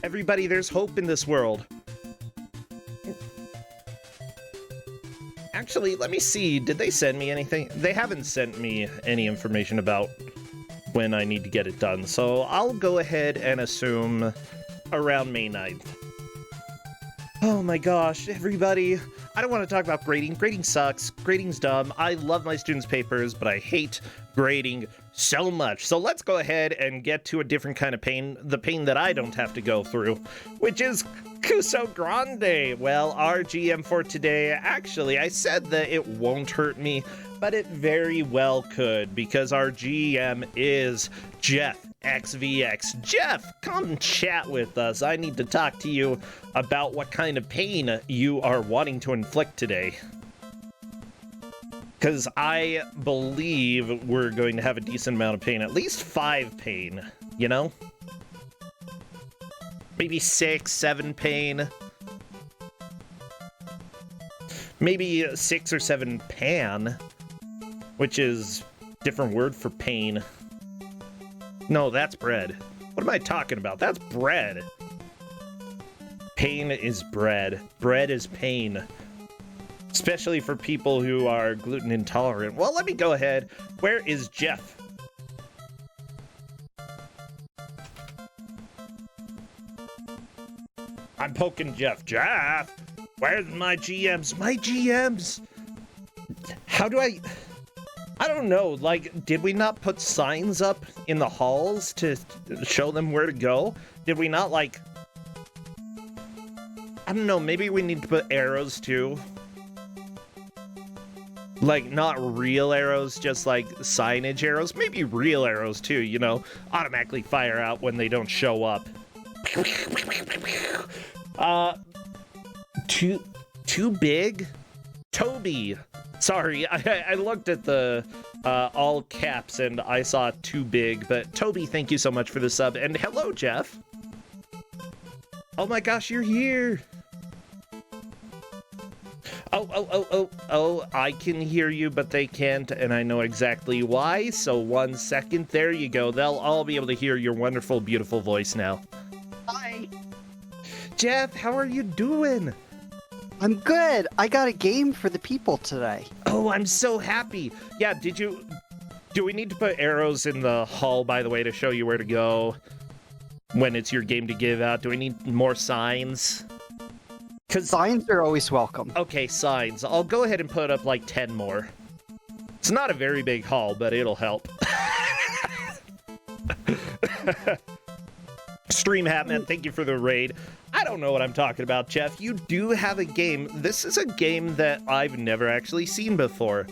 Everybody, there's hope in this world. Actually, let me see. Did they send me anything? They haven't sent me any information about when I need to get it done, so I'll go ahead and assume around May 9th. Oh my gosh, everybody. I don't want to talk about grading. Grading sucks. Grading's dumb. I love my students' papers, but I hate grading so much. So let's go ahead and get to a different kind of pain, the pain that I don't have to go through, which is Kuso6rande. Well, our GM for today, actually, I said that it won't hurt me, but it very well could, because our GM is Jeff XVX. Jeff, come chat with us. I need to talk to you about what kind of pain you are wanting to inflict today. Because I believe we're going to have a decent amount of pain, at least 5 pain, you know? Maybe 6, 7 pain. Maybe 6 or 7 pan, which is a different word for pain. No, that's bread. What am I talking about? That's bread. Pain is bread. Bread is pain. Especially for people who are gluten intolerant. Well, let me go ahead. Where is Jeff? I'm poking Jeff. Jeff! Where's my GMs? My GMs! How do I don't know, like, did we not put signs up in the halls to show them where to go? Did we not, like... I don't know, maybe we need to put arrows, too. Like, not real arrows, just, like, signage arrows. Maybe real arrows, too, you know? Automatically fire out when they don't show up. Too big? Toby! Sorry, I looked at the all caps and I saw too big, but Toby, thank you so much for the sub. And hello, Jeff. Oh my gosh, you're here. Oh, I can hear you, but they can't, and I know exactly why. So 1 second, there you go. They'll all be able to hear your wonderful, beautiful voice now. Hi. Jeff, how are you doing? I'm good. I got a game for the people today. Oh, I'm so happy. Yeah, do we need to put arrows in the hall, by the way, to show you where to go when it's your game to give out? Do we need more signs? Signs are always welcome. Okay, signs. I'll go ahead and put up like 10 more. It's not a very big hall, but it'll help. Stream Hatman, thank you for the raid. I don't know what I'm talking about, Jeff. You do have a game. This is a game that I've never actually seen before.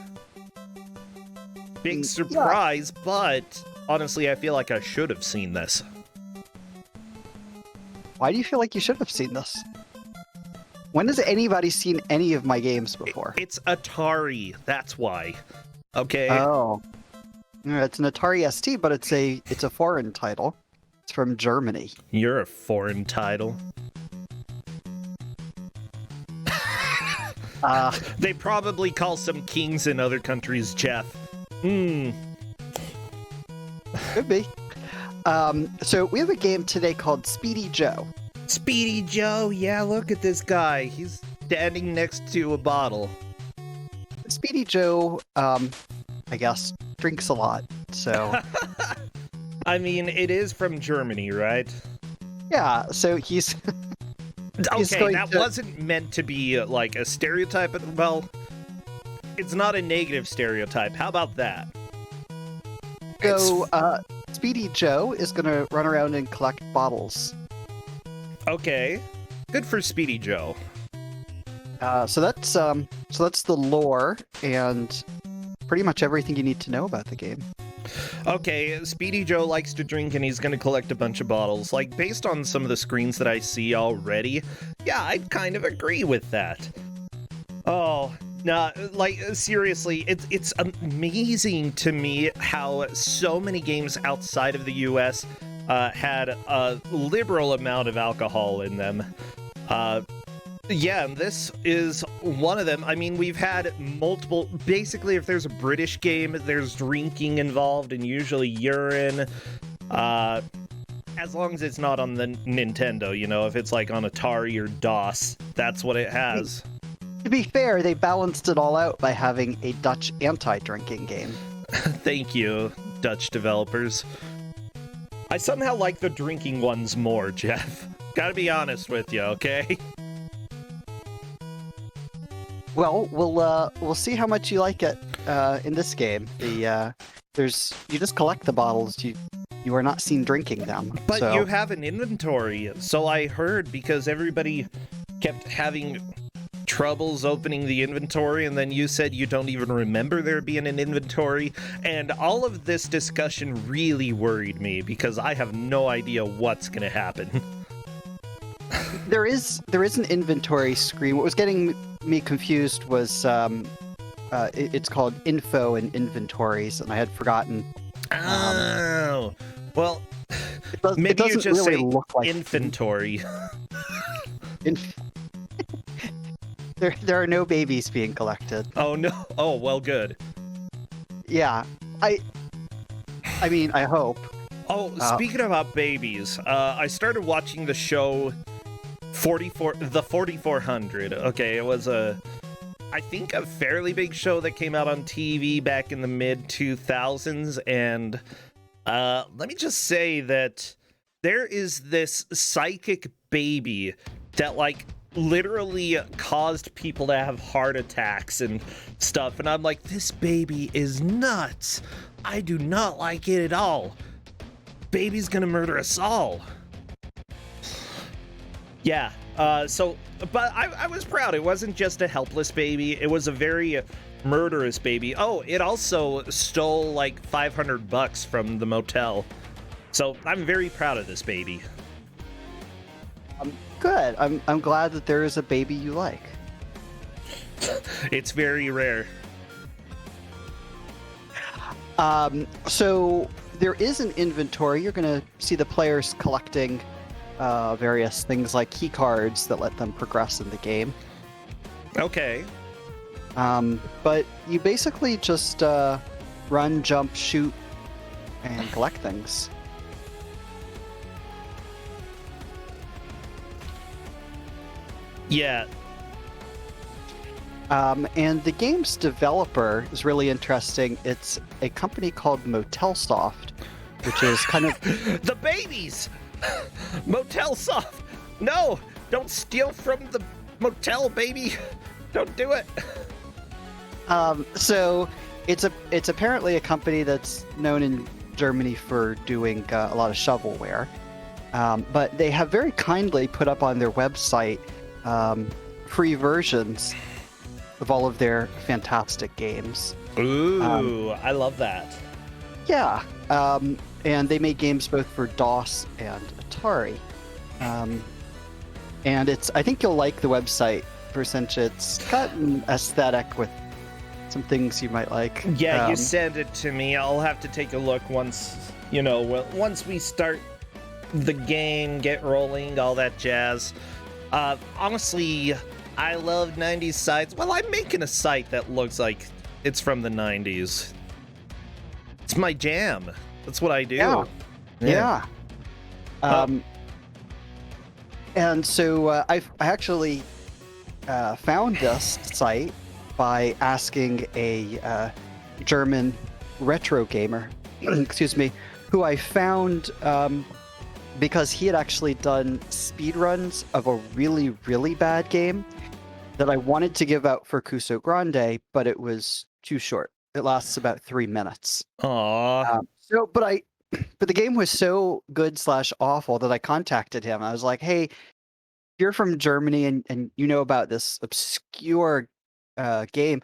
Big surprise, yeah. But honestly, I feel like I should have seen this. Why do you feel like you should have seen this? When has anybody seen any of my games before? It's Atari, that's why. Okay? Oh. Yeah, it's an Atari ST, but it's a foreign title. It's from Germany. You're a foreign title. They probably call some kings in other countries Jeff. Could be. So we have a game today called Speedy Joe. Speedy Joe, yeah, look at this guy. He's standing next to a bottle. Speedy Joe, I guess, drinks a lot, so... I mean, it is from Germany, right? Yeah, so he's... Okay, that wasn't meant to be, like, a stereotype, but, well, it's not a negative stereotype. How about that? So, Speedy Joe is gonna run around and collect bottles. Okay. Good for Speedy Joe. So that's the lore, and pretty much everything you need to know about the game. Okay, Speedy Joe likes to drink and he's gonna collect a bunch of bottles. Like, based on some of the screens that I see already, yeah, I'd kind of agree with that. Oh, nah, like, seriously, it's amazing to me how so many games outside of the US had a liberal amount of alcohol in them. Yeah, this is one of them. I mean, we've had multiple... Basically, if there's a British game, there's drinking involved and usually urine. As long as it's not on the Nintendo, you know, if it's like on Atari or DOS, that's what it has. To be fair, they balanced it all out by having a Dutch anti-drinking game. Thank you, Dutch developers. I somehow like the drinking ones more, Jeff. Gotta be honest with you, okay? Well, we'll see how much you like it in this game. You just collect the bottles. You are not seen drinking them. But so. you have an inventory, so I heard, because everybody kept having troubles opening the inventory, and then you said you don't even remember there being an inventory, and all of this discussion really worried me because I have no idea what's gonna happen. There is an inventory screen. What was getting me confused was it's called info and inventories, and I had forgotten. Oh, well, It maybe you doesn't just really say look like inventory. There are no babies being collected. Oh no! Oh well, good. Yeah, I mean, I hope. Oh, speaking about babies, I started watching the show the 4400. Okay, it was I think a fairly big show that came out on TV back in the mid 2000s, and let me just say that there is this psychic baby that like literally caused people to have heart attacks and stuff, and I'm like, this baby is nuts. I do not like it at all. Baby's gonna murder us all. Yeah, but I was proud. It wasn't just a helpless baby, it was a very murderous baby. Oh, it also stole like $500 from the motel. So I'm very proud of this baby. Good. I'm glad that there is a baby you like. It's very rare. So there is an inventory. You're gonna see the players collecting various things like key cards that let them progress in the game. Okay. But you basically just run, jump, shoot, and collect things. Yeah. And the game's developer is really interesting. It's a company called Motelsoft, which is kind of... The babies! Motelsoft! No! Don't steal from the motel, baby! Don't do it! So it's apparently a company that's known in Germany for doing a lot of shovelware. But they have very kindly put up on their website free versions of all of their fantastic games. Ooh, I love that. Yeah, and they make games both for DOS and Atari. And I think you'll like the website, since it's got an aesthetic with some things you might like. Yeah, you send it to me. I'll have to take a look once we start the game, get rolling, all that jazz. Honestly, I love 90s sites. Well, I'm making a site that looks like it's from the 90s. It's my jam. That's what I do. Yeah. And so I actually found this site by asking a German retro gamer, excuse me, who I found because he had actually done speedruns of a really, really bad game that I wanted to give out for Kuso6rande, but it was too short. It lasts about 3 minutes. Aww. But the game was so good / awful that I contacted him. I was like, hey, you're from Germany and you know about this obscure game.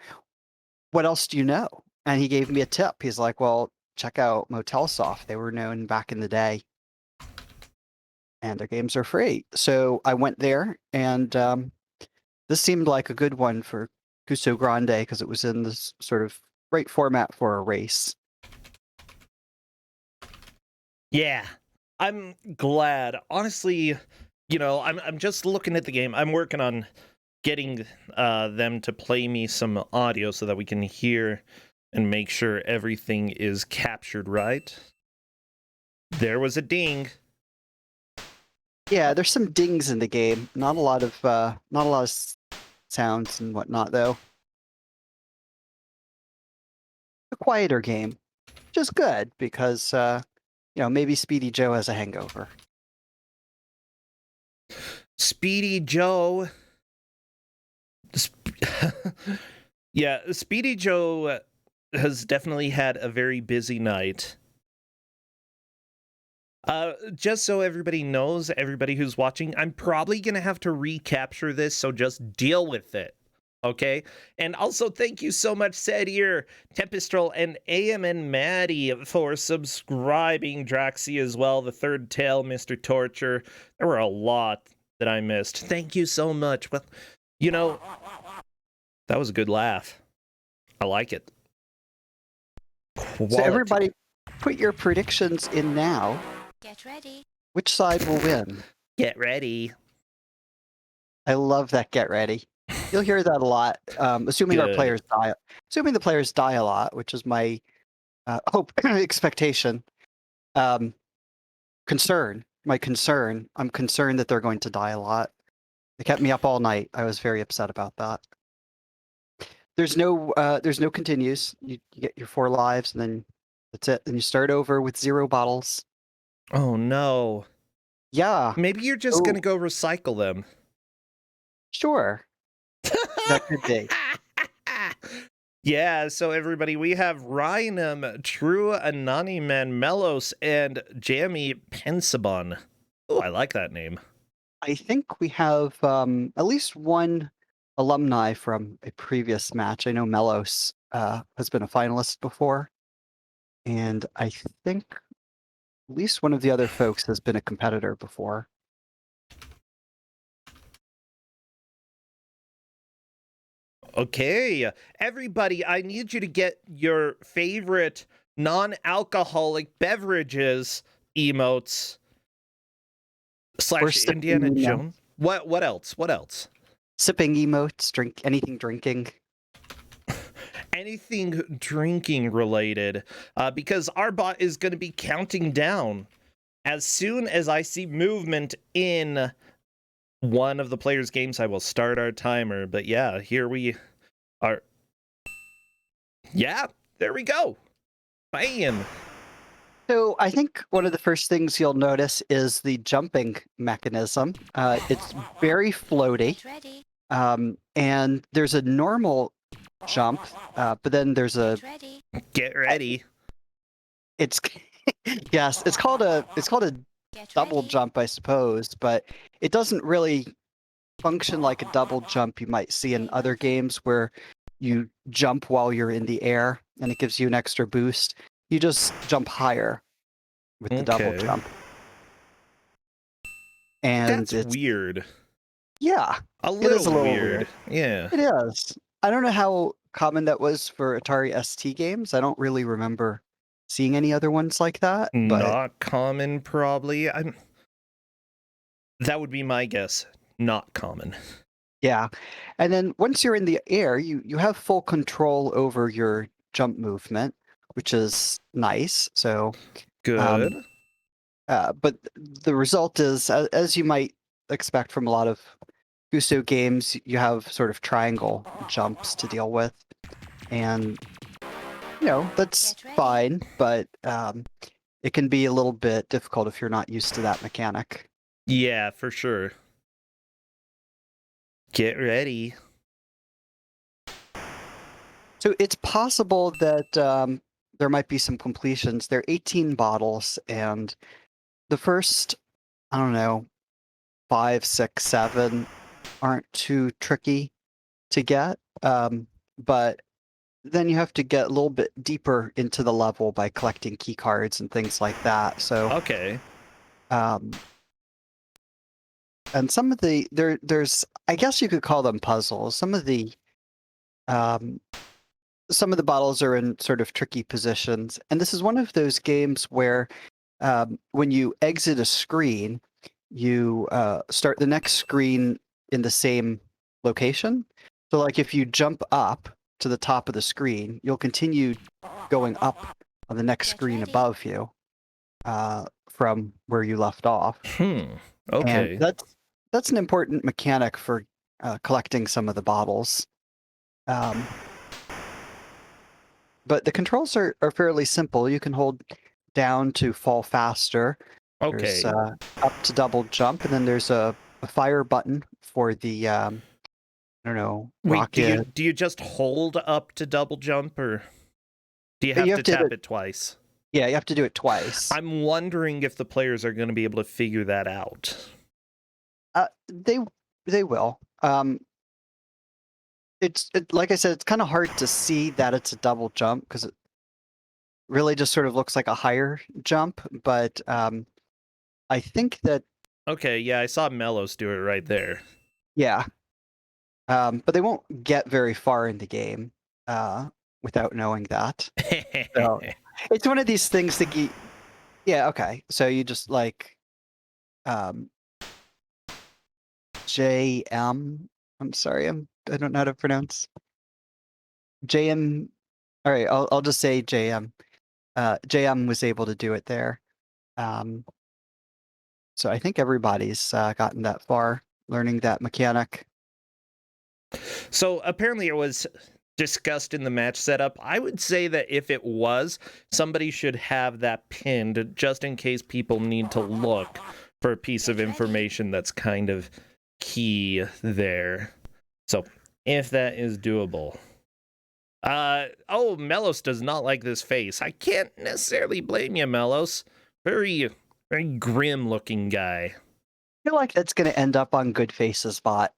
What else do you know? And he gave me a tip. He's like, well, check out Motelsoft. They were known back in the day. And their games are free. So I went there, and this seemed like a good one for Kuso6rande because it was in this sort of right format for a race. Yeah, I'm glad. Honestly, I'm just looking at the game. I'm working on getting them to play me some audio so that we can hear and make sure everything is captured right. There was a ding. Yeah, there's some dings in the game. Not a lot of sounds and whatnot, though. A quieter game, which is good because maybe Speedy Joe has a hangover. Speedy Joe. Yeah, Speedy Joe has definitely had a very busy night. Just so everybody knows, everybody who's watching, I'm probably gonna have to recapture this, so just deal with it. Okay? And also thank you so much, Sadir, Tempestral, and AMN Maddie for subscribing, Draxi as well, the third tail, Mr. Torture. There were a lot that I missed. Thank you so much. Well, that was a good laugh. I like it. Quality. So everybody, put your predictions in now. Get ready. Which side will win? Get ready. I love that get ready. You'll hear that a lot, assuming our Good. players die. Assuming the players die a lot, which is my hope, expectation, concern. My concern. I'm concerned that they're going to die a lot. They kept me up all night. I was very upset about that. There's no continues. You get your 4 lives, and then that's it. Then you start over with 0 bottles. Oh no. Yeah. Maybe you're just gonna go recycle them. Sure. That could be. Yeah, so everybody, we have Rhinum, True Anonyman, Melos, and Jammy Pensabon. Oh, I like that name. I think we have at least one alumni from a previous match. I know Melos has been a finalist before, and I think at least one of the other folks has been a competitor before. Okay, everybody, I need you to get your favorite non-alcoholic beverages emotes / Indiana Jones. What else? What else? Sipping emotes, anything drinking. Anything drinking related, because our bot is going to be counting down as soon as I see movement in one of the players' games. I will start our timer. But yeah, here we are. Yeah, there we go. Bam. So I think one of the first things you'll notice is the jumping mechanism. It's very floaty, Get ready. and there's a normal jump, but then there's a Get ready. Get ready. it's yes, it's called a Get double ready. jump, I suppose, but it doesn't really function like a double jump you might see in other games where you jump while you're in the air and it gives you an extra boost. You just jump higher with the double Okay. jump. And That's it's weird. yeah, A it is a little little weird. Yeah. It is. I don't know how common that was for Atari ST games. I don't really remember seeing any other ones like that, but Not common, probably. That would be my guess. Not common. yeah. And then once you're in the air, you have full control over your jump movement, which is nice. So, Good. but the result is, as you might expect from a lot of Kuso games, you have sort of triangle jumps to deal with, and that's Get ready. fine, but it can be a little bit difficult if you're not used to that mechanic. Yeah, for sure. Get ready. So it's possible that there might be some completions. There are 18 bottles, and the first, I don't know, 5, 6, 7 aren't too tricky to get. But then you have to get a little bit deeper into the level by collecting key cards and things like that. So Okay. and some of there's I guess you could call them puzzles. Some of the bottles are in sort of tricky positions, and this is one of those games where when you exit a screen, you start the next screen in the same location. So like if you jump up to the top of the screen, you'll continue going up on the next Get screen ready. above you from where you left off. Okay. And that's an important mechanic for collecting some of the bottles. But the controls are fairly simple. You can hold down to fall faster. There's Okay. up to double jump, and then there's a fire button for the I don't know, Wait, rocket. do you just hold up to double jump, or do you But have you to have to hit tap it. it twice? Yeah, you have to do it twice. I'm wondering if the players are going to be able to figure that out. They will. Like I said, it's kind of hard to see that it's a double jump because it really just sort of looks like a higher jump. But I think that Okay, yeah, I saw Melos do it right there. yeah. But they won't get very far in the game without knowing that. So it's one of these things that yeah, okay. So you just like um, JM. I'm sorry, I don't know how to pronounce JM. All right, I'll just say JM. JM was able to do it there. So I think everybody's gotten that far learning that mechanic. So apparently it was discussed in the match setup. I would say that if it was, somebody should have that pinned just in case people need to look for a piece of information that's kind of key there. So if that is doable. Oh, Melos does not like this face. I can't necessarily blame you, Melos. Very grim looking guy. I feel like that's going to end up on Good Face's bot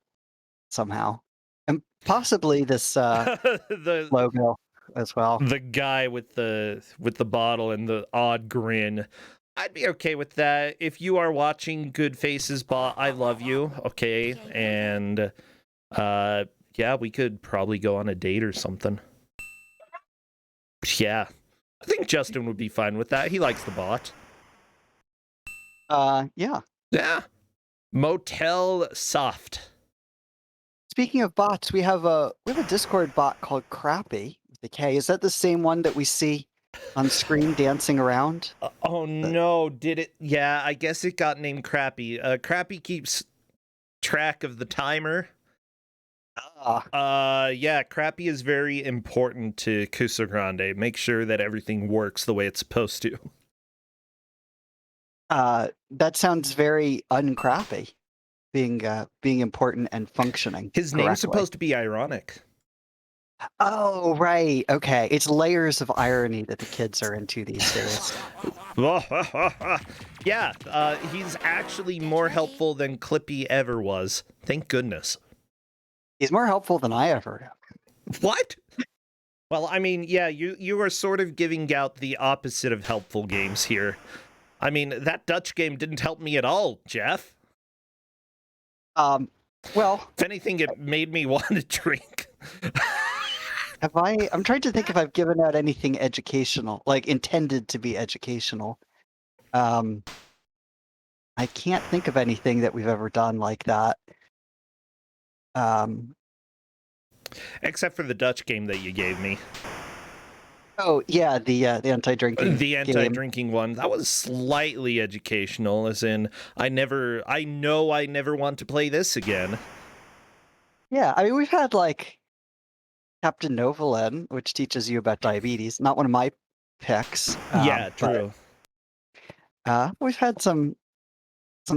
somehow, and possibly this the logo as well. the guy with the bottle and the odd grin. I'd be okay with that. If you are watching Good Faces bot, I love you. Okay, and yeah, we could probably go on a date or something. Yeah, I think Justin would be fine with that. He likes the bot. Yeah. Yeah, Motel Soft. Speaking of bots, we have a Discord bot called Crappy with the K. Is that the same one that we see on screen dancing around? Oh no, did it? Yeah, I guess it got named Crappy. Crappy keeps track of the timer. Yeah, Crappy is very important to Kuso6rande. Make sure that everything works the way it's supposed to. That sounds very uncrappy, being important and functioning. His correctly. name's supposed to be ironic. Oh, right. Okay. It's layers of irony that the kids are into these days. Yeah, he's actually more helpful than Clippy ever was. Thank goodness. He's more helpful than I ever am. What? Well, I mean, yeah, you are sort of giving out the opposite of helpful games here. I mean, that Dutch game didn't help me at all, Jeff. Well, if anything, it made me want to drink. I'm trying to think if I've given out anything educational, like intended to be educational. I can't think of anything that we've ever done like that. Except for the Dutch game that you gave me. Oh yeah, the anti-drinking. The anti-drinking one. That was slightly educational, as in I know I never want to play this again. Yeah, I mean we've had like Captain Novolen, which teaches you about diabetes. Not one of my picks. Yeah, true. But, we've had some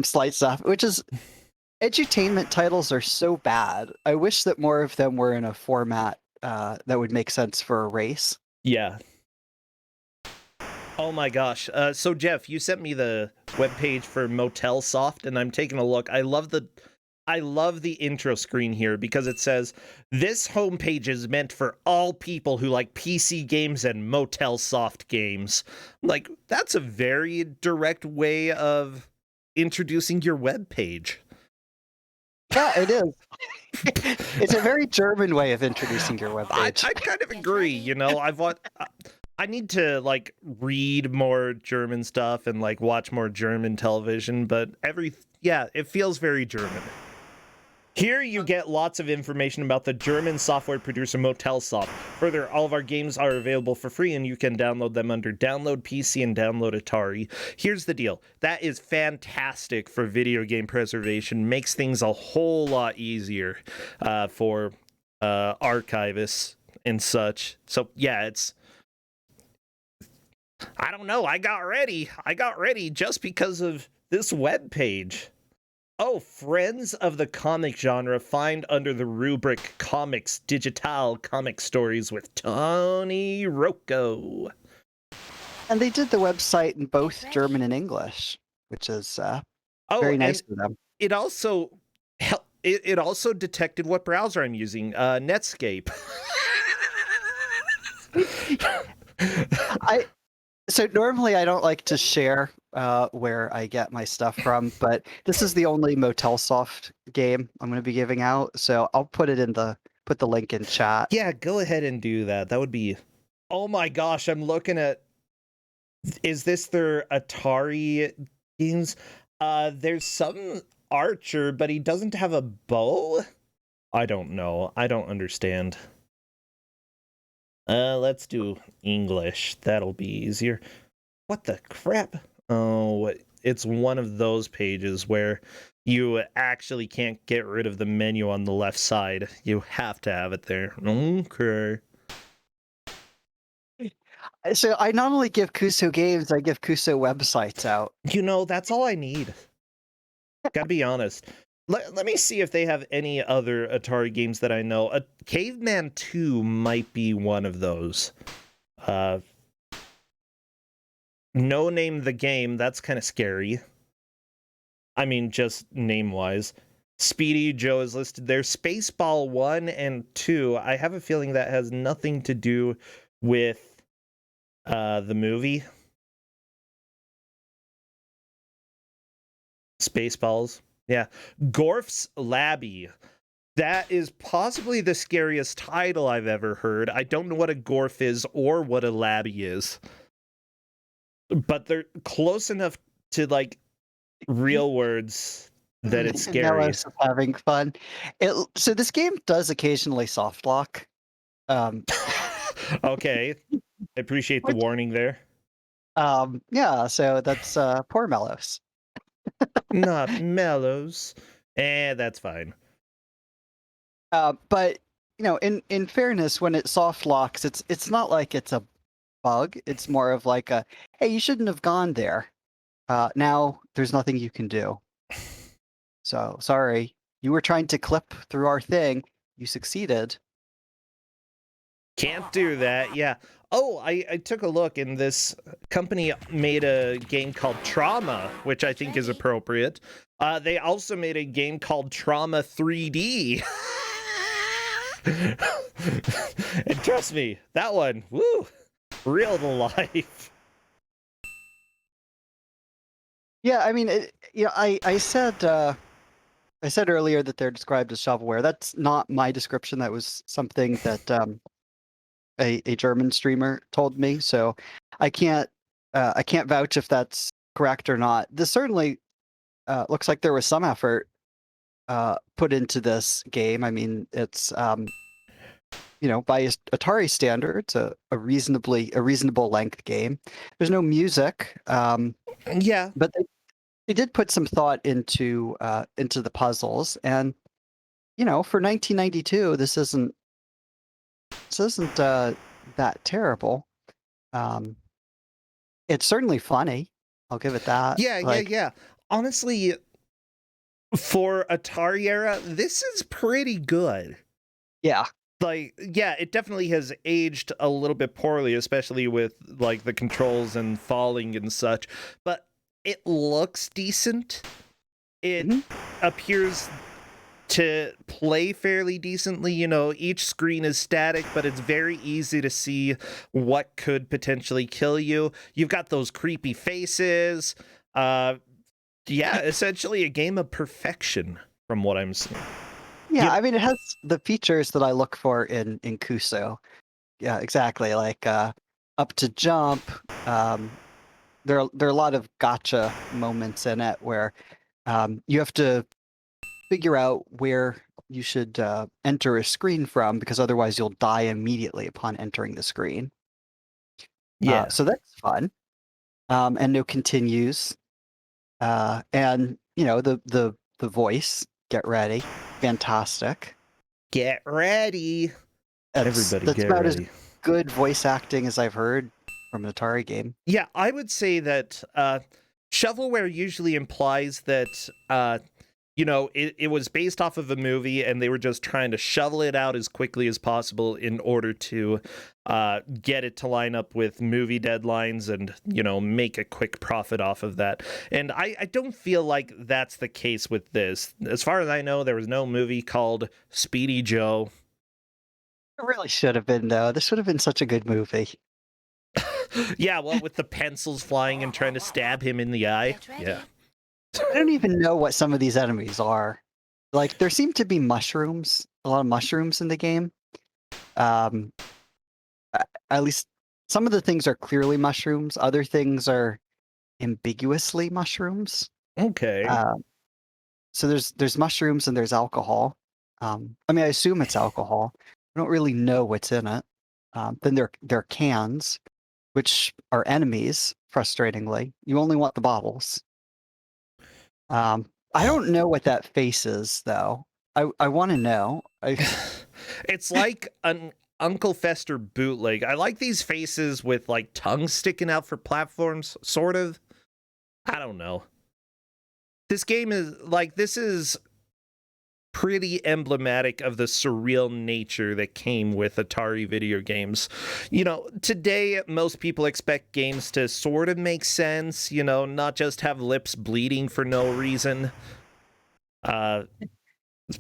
slight stuff, which is edutainment titles are so bad. I wish that more of them were in a format that would make sense for a race. Yeah. Oh my gosh. So Jeff, you sent me the webpage for Motel Soft, and I'm taking a look. I love the intro screen here because it says, this homepage is meant for all people who like PC games and Motel Soft games. Like, that's a very direct way of introducing your webpage. Yeah, it is. It's a very German way of introducing your webpage. I kind of agree, you know. I need to like read more German stuff and like watch more German television, but it feels very German. Here you get lots of information about the German software producer Motelsoft. Further, all of our games are available for free and you can download them under Download PC and Download Atari. Here's the deal. That is fantastic for video game preservation. Makes things a whole lot easier for archivists and such. So yeah, I don't know. I got ready just because of this web page. Oh, friends of the comic genre, find under the rubric Comics Digital Comic Stories with Tony Rocco. And they did the website in both German and English, which is very nice for them. It also it also detected what browser I'm using, Netscape. So normally I don't like to share where I get my stuff from, but this is the only Motelsoft game I'm going to be giving out, so I'll put the link in chat. Yeah, go ahead and do that. That would be. Oh my gosh, I'm looking at. Is this their Atari games? There's some archer, but he doesn't have a bow. I don't know. I don't understand. Let's do English. That'll be easier. What the crap? Oh, it's one of those pages where you actually can't get rid of the menu on the left side. You have to have it there. Okay. So I not only give Kuso games, I give Kuso websites out. You know, that's all I need. Gotta be honest. Let me see if they have any other Atari games that I know. Caveman 2 might be one of those. No Name the Game, that's kind of scary. I mean, just name-wise. Speedy Joe is listed there. Spaceball 1 and 2, I have a feeling that has nothing to do with the movie. Spaceballs. Yeah. Gorf's Labby. That is possibly the scariest title I've ever heard. I don't know what a Gorf is or what a Labby is. But they're close enough to, like, real words that it's scary. Mello's having fun. So this game does occasionally soft lock. Okay. I appreciate the warning there. Yeah, so that's poor Mellows. Not Mellows. That's fine. But you know, in fairness, when it soft locks, it's not like it's a bug. It's more of like a, hey, you shouldn't have gone there. Now there's nothing you can do. So sorry, you were trying to clip through our thing. You succeeded. Can't do that. Yeah. Oh, I took a look, and this company made a game called Trauma, which I think is appropriate. They also made a game called Trauma 3D. And trust me, that one, woo, real to life. Yeah, I mean, I said earlier that they're described as shovelware. That's not my description. That was something that a German streamer told me. So I can't vouch if that's correct or not. This certainly looks like there was some effort put into this game. I mean, it's you know, by Atari standards, a reasonable length game. There's no music. Yeah, but they did put some thought into the puzzles, and you know, for 1992, this isn't that terrible. It's certainly funny. I'll give it that. Yeah. Honestly, for Atari era, this is pretty good. Yeah. Like, yeah, it definitely has aged a little bit poorly, especially with, like, the controls and falling and such, but it looks decent. It appears to play fairly decently. You know, each screen is static, but it's very easy to see what could potentially kill you. You've got those creepy faces. Yeah, essentially a game of perfection from what I'm seeing. Yeah, I mean, it has the features that I look for in Kuso. Yeah, exactly. Like up to jump. There are a lot of gotcha moments in it where you have to figure out where you should enter a screen from, because otherwise you'll die immediately upon entering the screen. Yeah. So that's fun. And no continues. And the voice, get ready, fantastic. Get ready. That's Everybody get about as ready. good voice acting as I've heard from an Atari game. Yeah, I would say that shovelware usually implies that it was based off of a movie and they were just trying to shovel it out as quickly as possible in order to get it to line up with movie deadlines and, make a quick profit off of that. And I don't feel like that's the case with this. As far as I know, there was no movie called Speedy Joe. It really should have been, though. This would have been such a good movie. Yeah, well, with the pencils flying and trying to stab him in the eye. Get ready. Yeah. I don't even know what some of these enemies are. Like, there seem to be mushrooms, a lot of mushrooms in the game. At least some of the things are clearly mushrooms. Other things are ambiguously mushrooms. Okay. So there's mushrooms and there's alcohol. I assume it's alcohol. I don't really know what's in it. Then there are cans, which are enemies, frustratingly. You only want the bottles. I don't know what that face is, though. I want to know. It's like an Uncle Fester bootleg. I like these faces with like tongues sticking out for platforms, sort of. I don't know. This is pretty emblematic of the surreal nature that came with Atari video games. Today most people expect games to sort of make sense, not just have lips bleeding for no reason.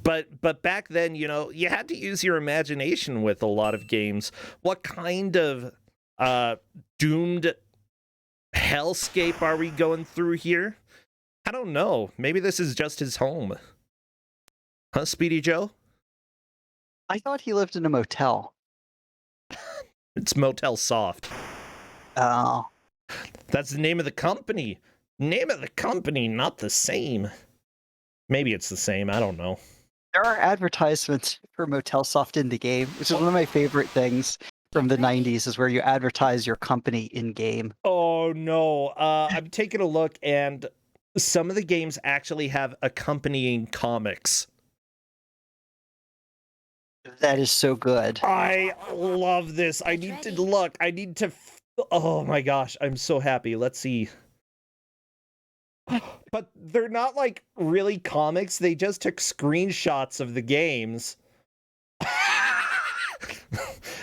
But back then, you had to use your imagination with a lot of games. What kind of doomed hellscape are we going through here? I don't know. Maybe this is just his home. Huh, Speedy Joe? I thought he lived in a motel. It's Motel Soft. Oh. That's the name of the company. Name of the company, not the same. Maybe it's the same. I don't know. There are advertisements for Motel Soft in the game, which is one of my favorite things from the 90s, is where you advertise your company in-game. Oh, no. I'm taking a look, and some of the games actually have accompanying comics. That is so good. I love this. I need to look. Oh my gosh, I'm so happy. Let's see. But they're not like really comics. They just took screenshots of the games.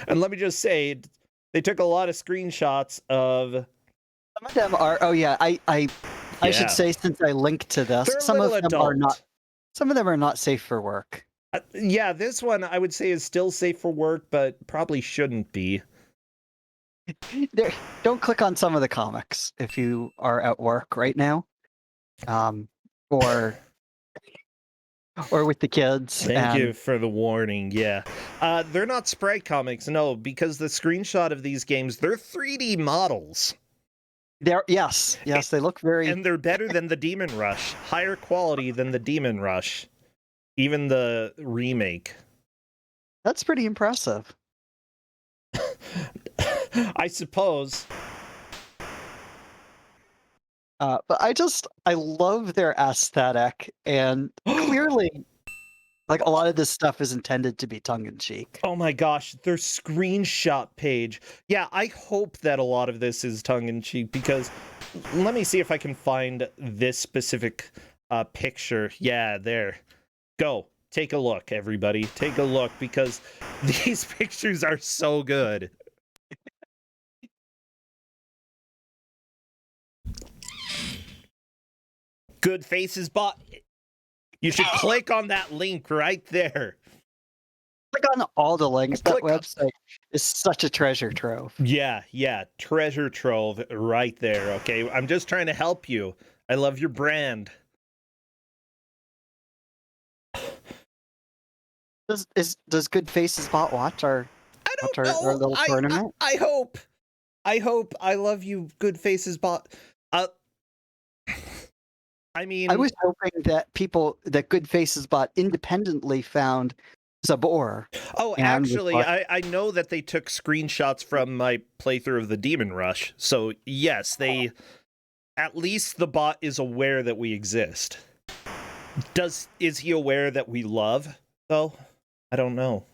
And let me just say, they took a lot of screenshots of... Some of them are... Oh yeah, I should say, since I linked to this, They're some of them adult. are not. Some of them are not safe for work. Yeah, this one I would say is still safe for work, but probably shouldn't be. Don't click on some of the comics if you are at work right now, or with the kids. Thank you for the warning. Yeah, they're not sprite comics, no, because the screenshot of these games, they're 3D models. Yes, they look very... And they're better than the Demon Rush, higher quality than the Demon Rush, even the remake. That's pretty impressive. I suppose. But I love their aesthetic, and clearly, like, a lot of this stuff is intended to be tongue-in-cheek. Oh my gosh, their screenshot page. Yeah, I hope that a lot of this is tongue-in-cheek, because let me see if I can find this specific picture. Yeah, there. Go. Take a look, everybody. Take a look, because these pictures are so good. Good Faces bot. You should click on that link right there. Click on all the links. That website is such a treasure trove. Yeah, treasure trove right there. Okay, I'm just trying to help you. I love your brand. Does Good Faces bot watch our little tournament? I hope. I love you, Good Faces bot. I mean, I was hoping that Good Faces Bot independently found Zabor. oh, and was actually, like, I know that they took screenshots from my playthrough of the Demon Rush. So, yes, at least the bot is aware that we exist. Is he aware that we love, though? I don't know.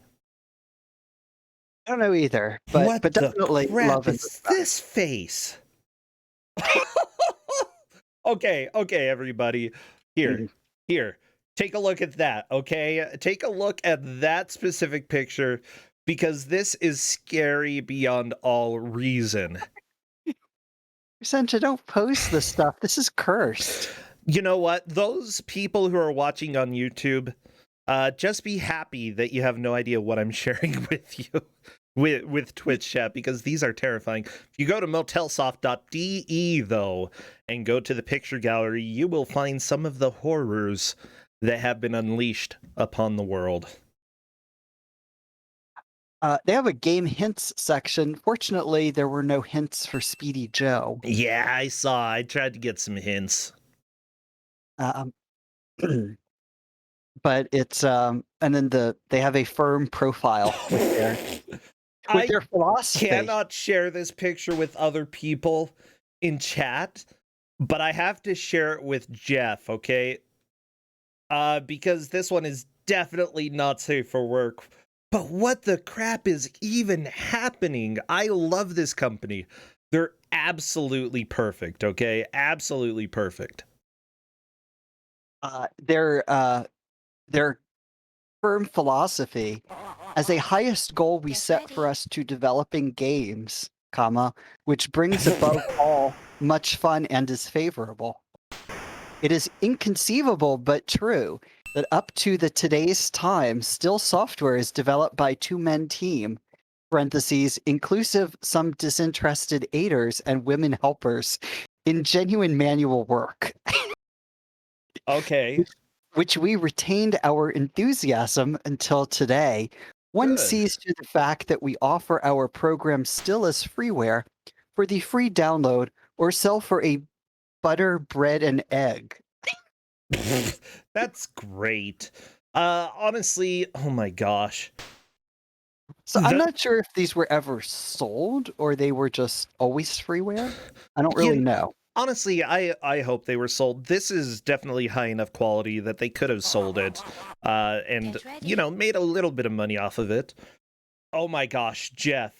I don't know either, What but the definitely crap love and is this face? Okay, everybody. respect. Here. Take a look at that, okay? Take a look at that specific picture because this is scary beyond all reason. Santa, don't post this stuff. This is cursed. You know what? Those people who are watching on YouTube, just be happy that you have no idea what I'm sharing with you with Twitch chat, because these are terrifying. If you go to motelsoft.de though and go to the picture gallery, you will find some of the horrors that have been unleashed upon the world. They have a game hints section. Fortunately, there were no hints for Speedy Joe. Yeah, I saw. I tried to get some hints. Um, but it's and then they have a firm profile with I their philosophy. cannot share this picture with other people in chat, but I have to share it with Jeff, okay? Because this one is definitely not safe for work. But what the crap is even happening? I love this company. They're absolutely perfect, okay? Absolutely perfect. Their firm philosophy as a highest goal we Get set ready. for us to developing games, which brings above all much fun and is favorable. It is inconceivable but true that up to today's time, still software is developed by two-men team, parentheses, inclusive some disinterested aiders and women helpers, in genuine manual work. Okay. Which we retained our enthusiasm until today. One Good. sees to the fact that we offer our program still as freeware for the free download or sell for a butter, bread, and egg. That's great. Honestly, oh my gosh. So I'm not sure if these were ever sold or they were just always freeware. I don't really know. Honestly, I hope they were sold. This is definitely high enough quality that they could have sold it, and, Get ready. you know, made a little bit of money off of it. Oh my gosh, Jeff.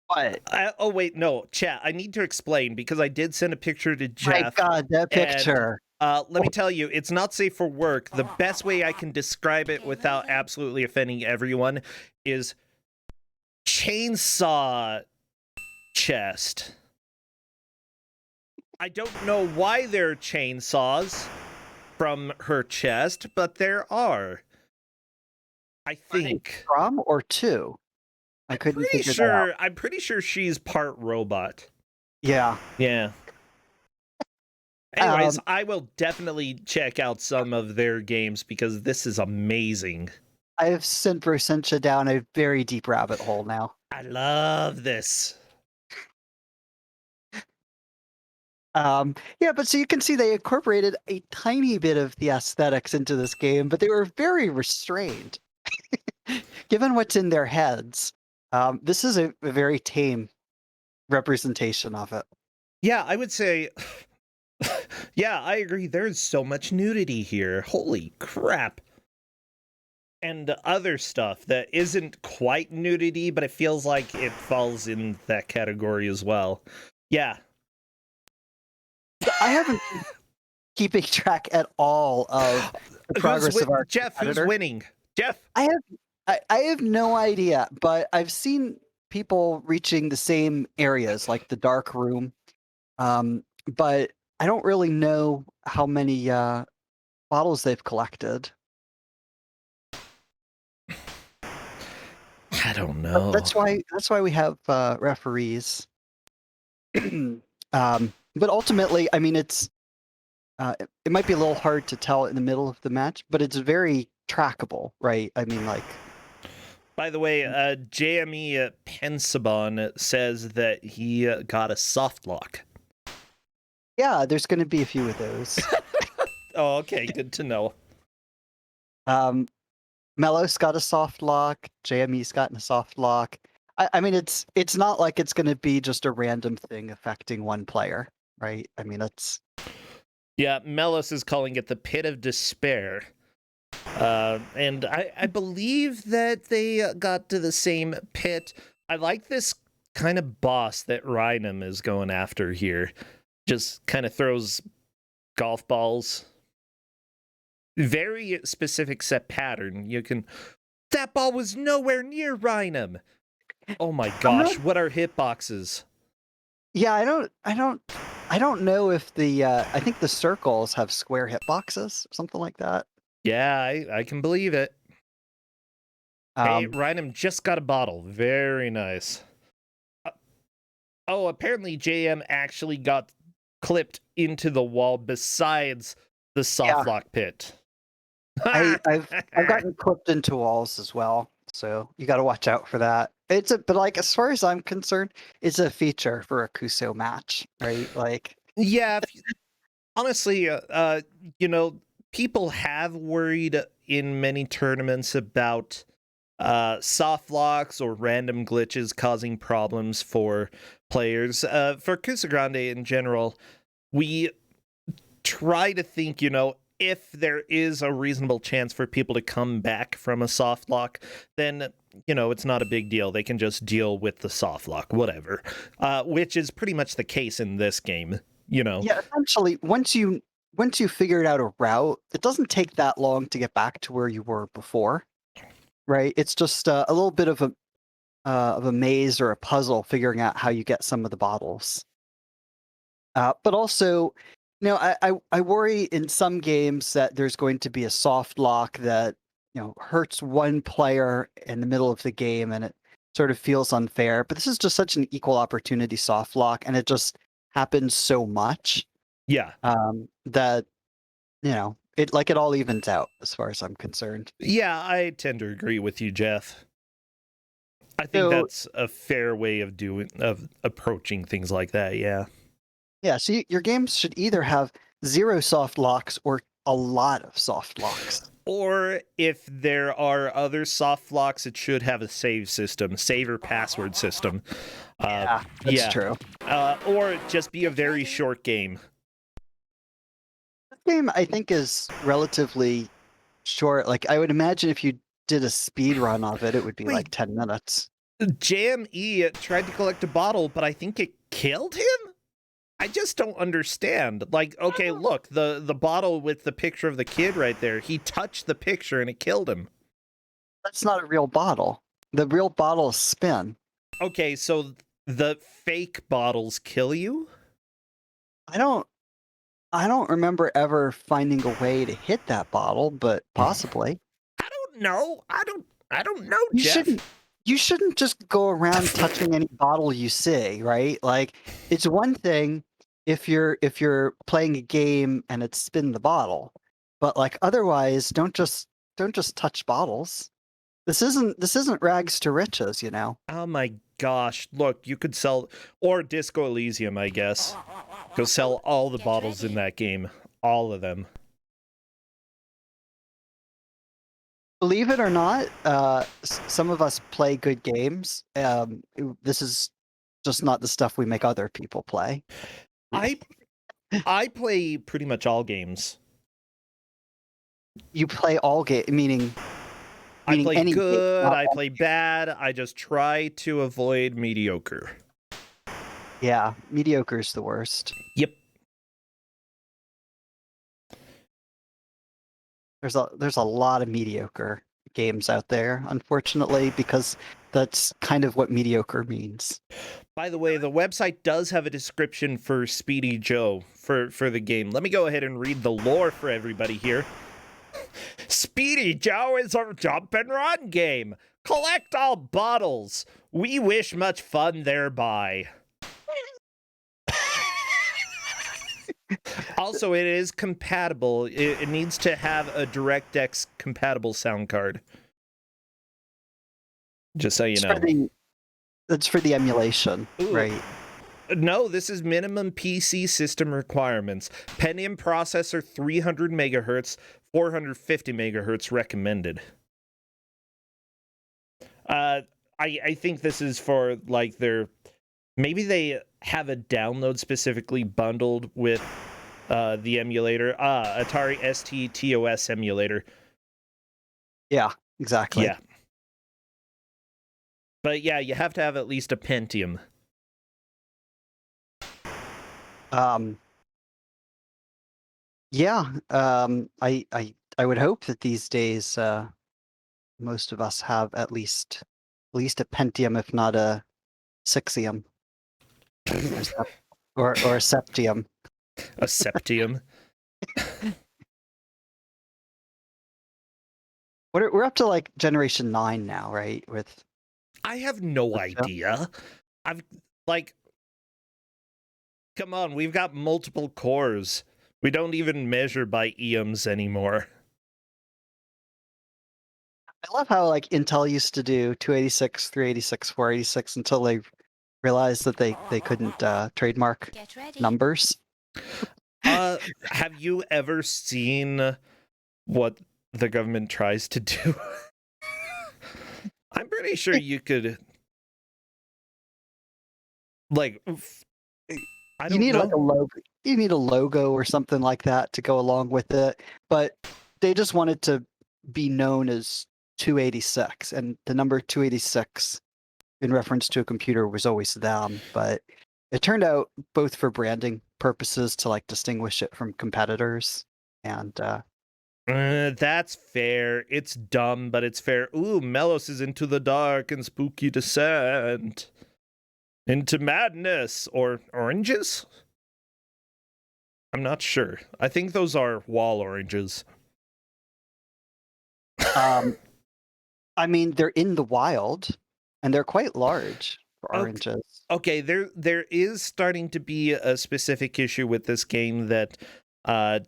But Oh wait, no, chat. I need to explain because I did send a picture to my Jeff. God, that picture. Let me tell you, it's not safe for work. The best way I can describe it Okay, without moving. absolutely offending everyone is chainsaw chest. I don't know why there are chainsaws from her chest, but there are. I think. From or two? I couldn't figure that out. I'm pretty sure she's part robot. Yeah. Yeah. Anyways, Um, I will definitely check out some of their games because this is amazing. I have sent Rosentia down a very deep rabbit hole now. I love this. Yeah, but so you can see they incorporated a tiny bit of the aesthetics into this game, but they were very restrained. Given what's in their heads, this is a very tame representation of it. Yeah, I would say. Yeah, I agree. There's so much nudity here. Holy crap. And other stuff that isn't quite nudity, but it feels like it falls in that category as well. Yeah. I haven't been keeping track at all of the progress of our Jeff, competitor. who's winning? Jeff? I have no idea, but I've seen people reaching the same areas, like the dark room. But I don't really know how many bottles they've collected. I don't know. That's why we have referees. But ultimately, I mean, it might be a little hard to tell in the middle of the match, but it's very trackable, right? I mean, like. By the way, JME Pensabon says that he got a soft lock. Yeah, there's going to be a few of those. Oh, okay, good to know. Melo's got a soft lock. JME's gotten a soft lock. I mean, it's not like it's going to be just a random thing affecting one player, right? I mean, it's Yeah, Melis is calling it the Pit of Despair. And I believe that they got to the same pit. I like this kind of boss that Rhynum is going after here. Just kind of throws golf balls. Very specific set pattern. You can... That ball was nowhere near Rhynum! Oh my gosh, what are hitboxes? yeah. I don't know if the I think the circles have square hitboxes, something like that. Yeah, I can believe it. Hey, Um, Rhynum just got a bottle. Very nice. Oh, apparently JM actually got clipped into the wall besides the soft lock pit. I've gotten clipped into walls as well, so you got to watch out for that. But like as far as I'm concerned, it's a feature for a Kuso match, right? Like Yeah, honestly, you know, people have worried in many tournaments about soft locks or random glitches causing problems for players. For Kuso6rande in general, we try to think, you know, if there is a reasonable chance for people to come back from a soft lock, then, you know, it's not a big deal. They can just deal with the soft lock, whatever. Which is pretty much the case in this game, you know. yeah, essentially once you figured out a route, it doesn't take that long to get back to where you were before, right? It's just a little bit of a maze or a puzzle figuring out how you get some of the bottles. But also, you know, I worry in some games that there's going to be a soft lock that, you know, hurts one player in the middle of the game and it sort of feels unfair. But this is just such an equal opportunity soft lock, and it just happens so much Yeah. that, you know, it all evens out as far as I'm concerned. Yeah, I tend to agree with you, Jeff. I think So that's a fair way of approaching things like that, yeah. yeah, so your games should either have 0 soft locks or a lot of soft locks. Or if there are other soft locks, it should have a save system, save or password system. That's true. Or just be a very short game. This game, I think, is relatively short. Like, I would imagine if you did a speed run of it, it would be Wait. like 10 minutes. JME tried to collect a bottle, but I think it killed him? I just don't understand. Like, okay, look, the bottle with the picture of the kid right there, he touched the picture and it killed him. That's not a real bottle. The real bottles spin. Okay, so the fake bottles kill you? I don't remember ever finding a way to hit that bottle, but possibly. I don't know. I don't know, You Jeff. you shouldn't just go around touching any bottle you see, right? Like, it's one thing if you're playing a game and it's spin the bottle, but like otherwise, don't just touch bottles. This isn't rags to riches, you know. Oh my gosh. Look, you could sell, or Disco Elysium, I guess. Go sell all the bottles in that game. All of them. Believe it or not, some of us play good games. This is just not the stuff we make other people play. I play pretty much all games. You play all game, meaning I play any good, game, I play bad, I just try to avoid mediocre. yeah, mediocre is the worst. Yep. There's a lot of mediocre games out there, unfortunately, because that's kind of what mediocre means. By the way, the website does have a description for Speedy Joe for the game. Let me go ahead and read the lore for everybody here. Speedy Joe is a jump and run game. Collect all bottles. We wish much fun thereby. Also, it is compatible. It needs to have a DirectX compatible sound card. Just so you know. That's for the emulation, Ooh. right? No, this is minimum PC system requirements. Pentium processor 300 megahertz, 450 megahertz recommended. I think this is for like their, maybe they have a download specifically bundled with the emulator. Atari ST TOS emulator. Yeah, exactly. Yeah. But yeah, you have to have at least a Pentium. Yeah. I would hope that these days most of us have at least a Pentium, if not a Sixium or a Septium. A Septium. We're up to like generation 9 now, right? With I have no That's fair. idea. I've like, come on, we've got multiple cores. We don't even measure by EOMs anymore. I love how like Intel used to do 286, 386, 486 until they realized that they couldn't trademark Get ready. numbers. Have you ever seen what the government tries to do? I'm pretty sure you could, like, I don't You need know. like a logo. You need a logo or something like that to go along with it. But they just wanted to be known as 286, and the number 286 in reference to a computer was always them. But it turned out both for branding purposes to like distinguish it from competitors, and That's fair. It's dumb, but it's fair. Ooh, Melos is into the dark and spooky descent. Into madness. Or oranges? I'm not sure. I think those are wall oranges. I mean they're in the wild, and they're quite large for Okay. oranges. Okay, there is starting to be a specific issue with this game that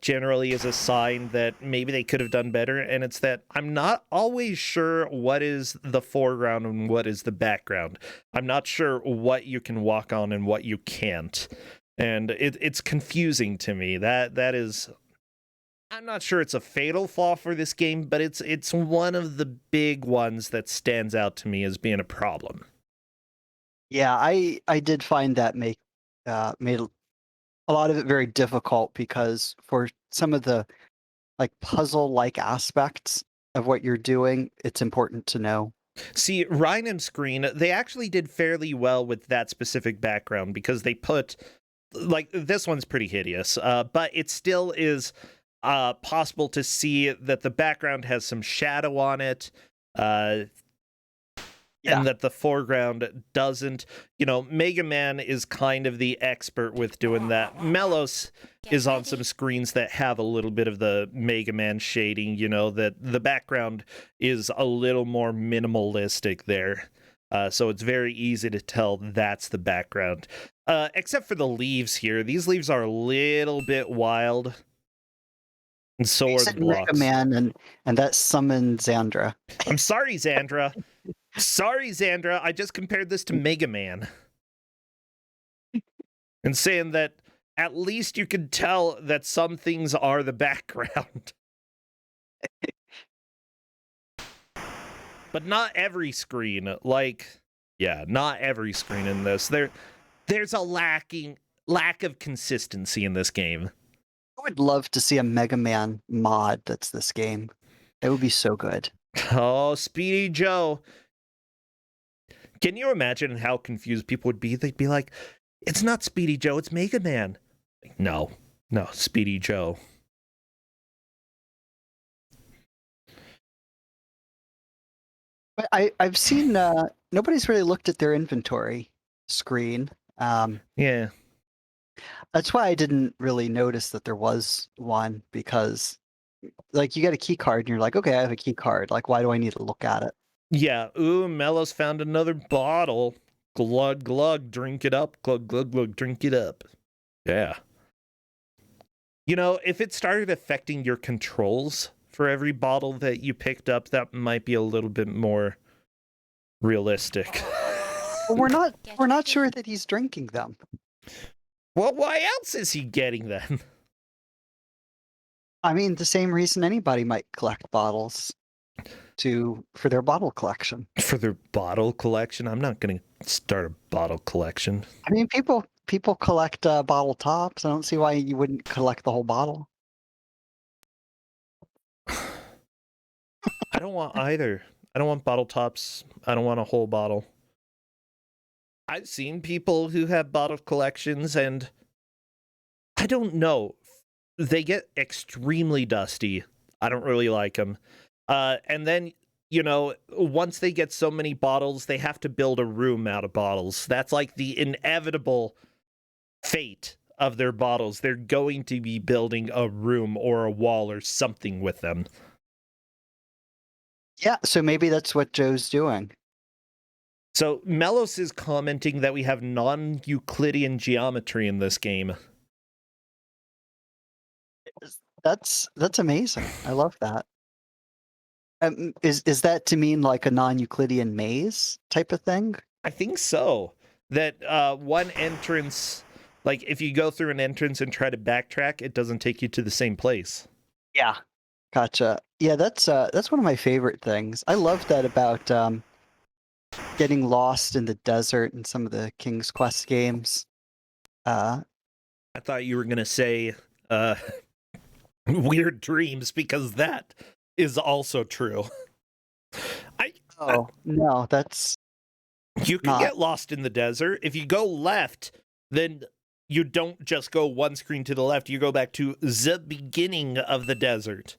generally is a sign that maybe they could have done better, and it's that I'm not always sure what is the foreground and what is the background. I'm not sure what you can walk on and what you can't, and it's confusing to me. That is, I'm not sure it's a fatal flaw for this game, but it's one of the big ones that stands out to me as being a problem. Yeah, I did find that made a lot of it very difficult because for some of the like puzzle-like aspects of what you're doing, it's important to know. See, Rhinem Screen, they actually did fairly well with that specific background because they put, like, this one's pretty hideous, but it still is possible to see that the background has some shadow on it, Yeah. and that the foreground doesn't. You know, Mega Man is kind of the expert with doing that. Melos Get is on ready. some screens that have a little bit of the Mega Man shading, you know, that the background is a little more minimalistic there. So it's very easy to tell that's the background. Except for the leaves here. These leaves are a little bit wild. And so You are the said Mega blocks. Man, and that summoned Xandra. I'm sorry, Xandra. Sorry, Xandra. I just compared this to Mega Man. And saying that at least you could tell that some things are the background. But not every screen. Like, yeah, not every screen in this. There's a lack of consistency in this game. I would love to see a Mega Man mod that's this game. It would be so good. Oh, Speedy Joe. Can you imagine how confused people would be? They'd be like, it's not Speedy Joe, it's Mega Man. No, Speedy Joe. But I've seen nobody's really looked at their inventory screen. Yeah. That's why I didn't really notice that there was one, because like you get a key card and you're like, okay, I have a key card. Like, why do I need to look at it? Yeah. Ooh, Melos found another bottle. Glug, glug, drink it up. Glug, glug, glug, drink it up. Yeah. You know, if it started affecting your controls for every bottle that you picked up, that might be a little bit more realistic. But we're not Get we're not ready. sure that he's drinking them. Well, why else is he getting them? I mean, the same reason anybody might collect bottles for their bottle collection. For their bottle collection? I'm not going to start a bottle collection. I mean, people collect bottle tops. I don't see why you wouldn't collect the whole bottle. I don't want either. I don't want bottle tops. I don't want a whole bottle. I've seen people who have bottle collections, and I don't know. They get extremely dusty. I don't really like them. And then, once they get so many bottles, they have to build a room out of bottles. That's like the inevitable fate of their bottles. They're going to be building a room or a wall or something with them. Yeah, so maybe that's what Joe's doing. So Melos is commenting that we have non-Euclidean geometry in this game. That's amazing. I love that. Is that to mean like a non-Euclidean maze type of thing? I think so. That one entrance, like if you go through an entrance and try to backtrack, it doesn't take you to the same place. Yeah, gotcha. Yeah, that's one of my favorite things. I love that about getting lost in the desert in some of the King's Quest games. I thought you were gonna say weird dreams, because that is also true. No, that's you can not. get lost in the desert. If you go left, then you don't just go one screen to the left, you go back to the beginning of the desert.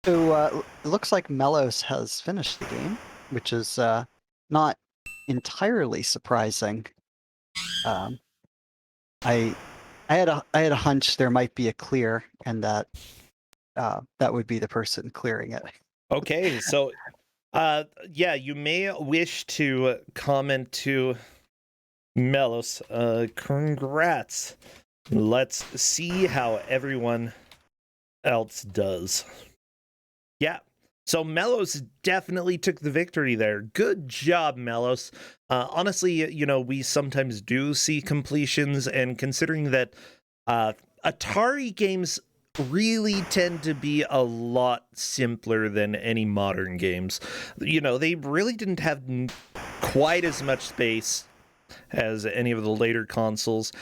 So it looks like Melos has finished the game, which is not entirely surprising. I had a hunch there might be a clear, and that would be the person clearing it. Okay, so yeah, you may wish to comment to Melos. Congrats. Let's see how everyone else does. Yeah. So Melos definitely took the victory there. Good job, Melos. Honestly, we sometimes do see completions, and considering that Atari games really tend to be a lot simpler than any modern games. They really didn't have quite as much space as any of the later consoles,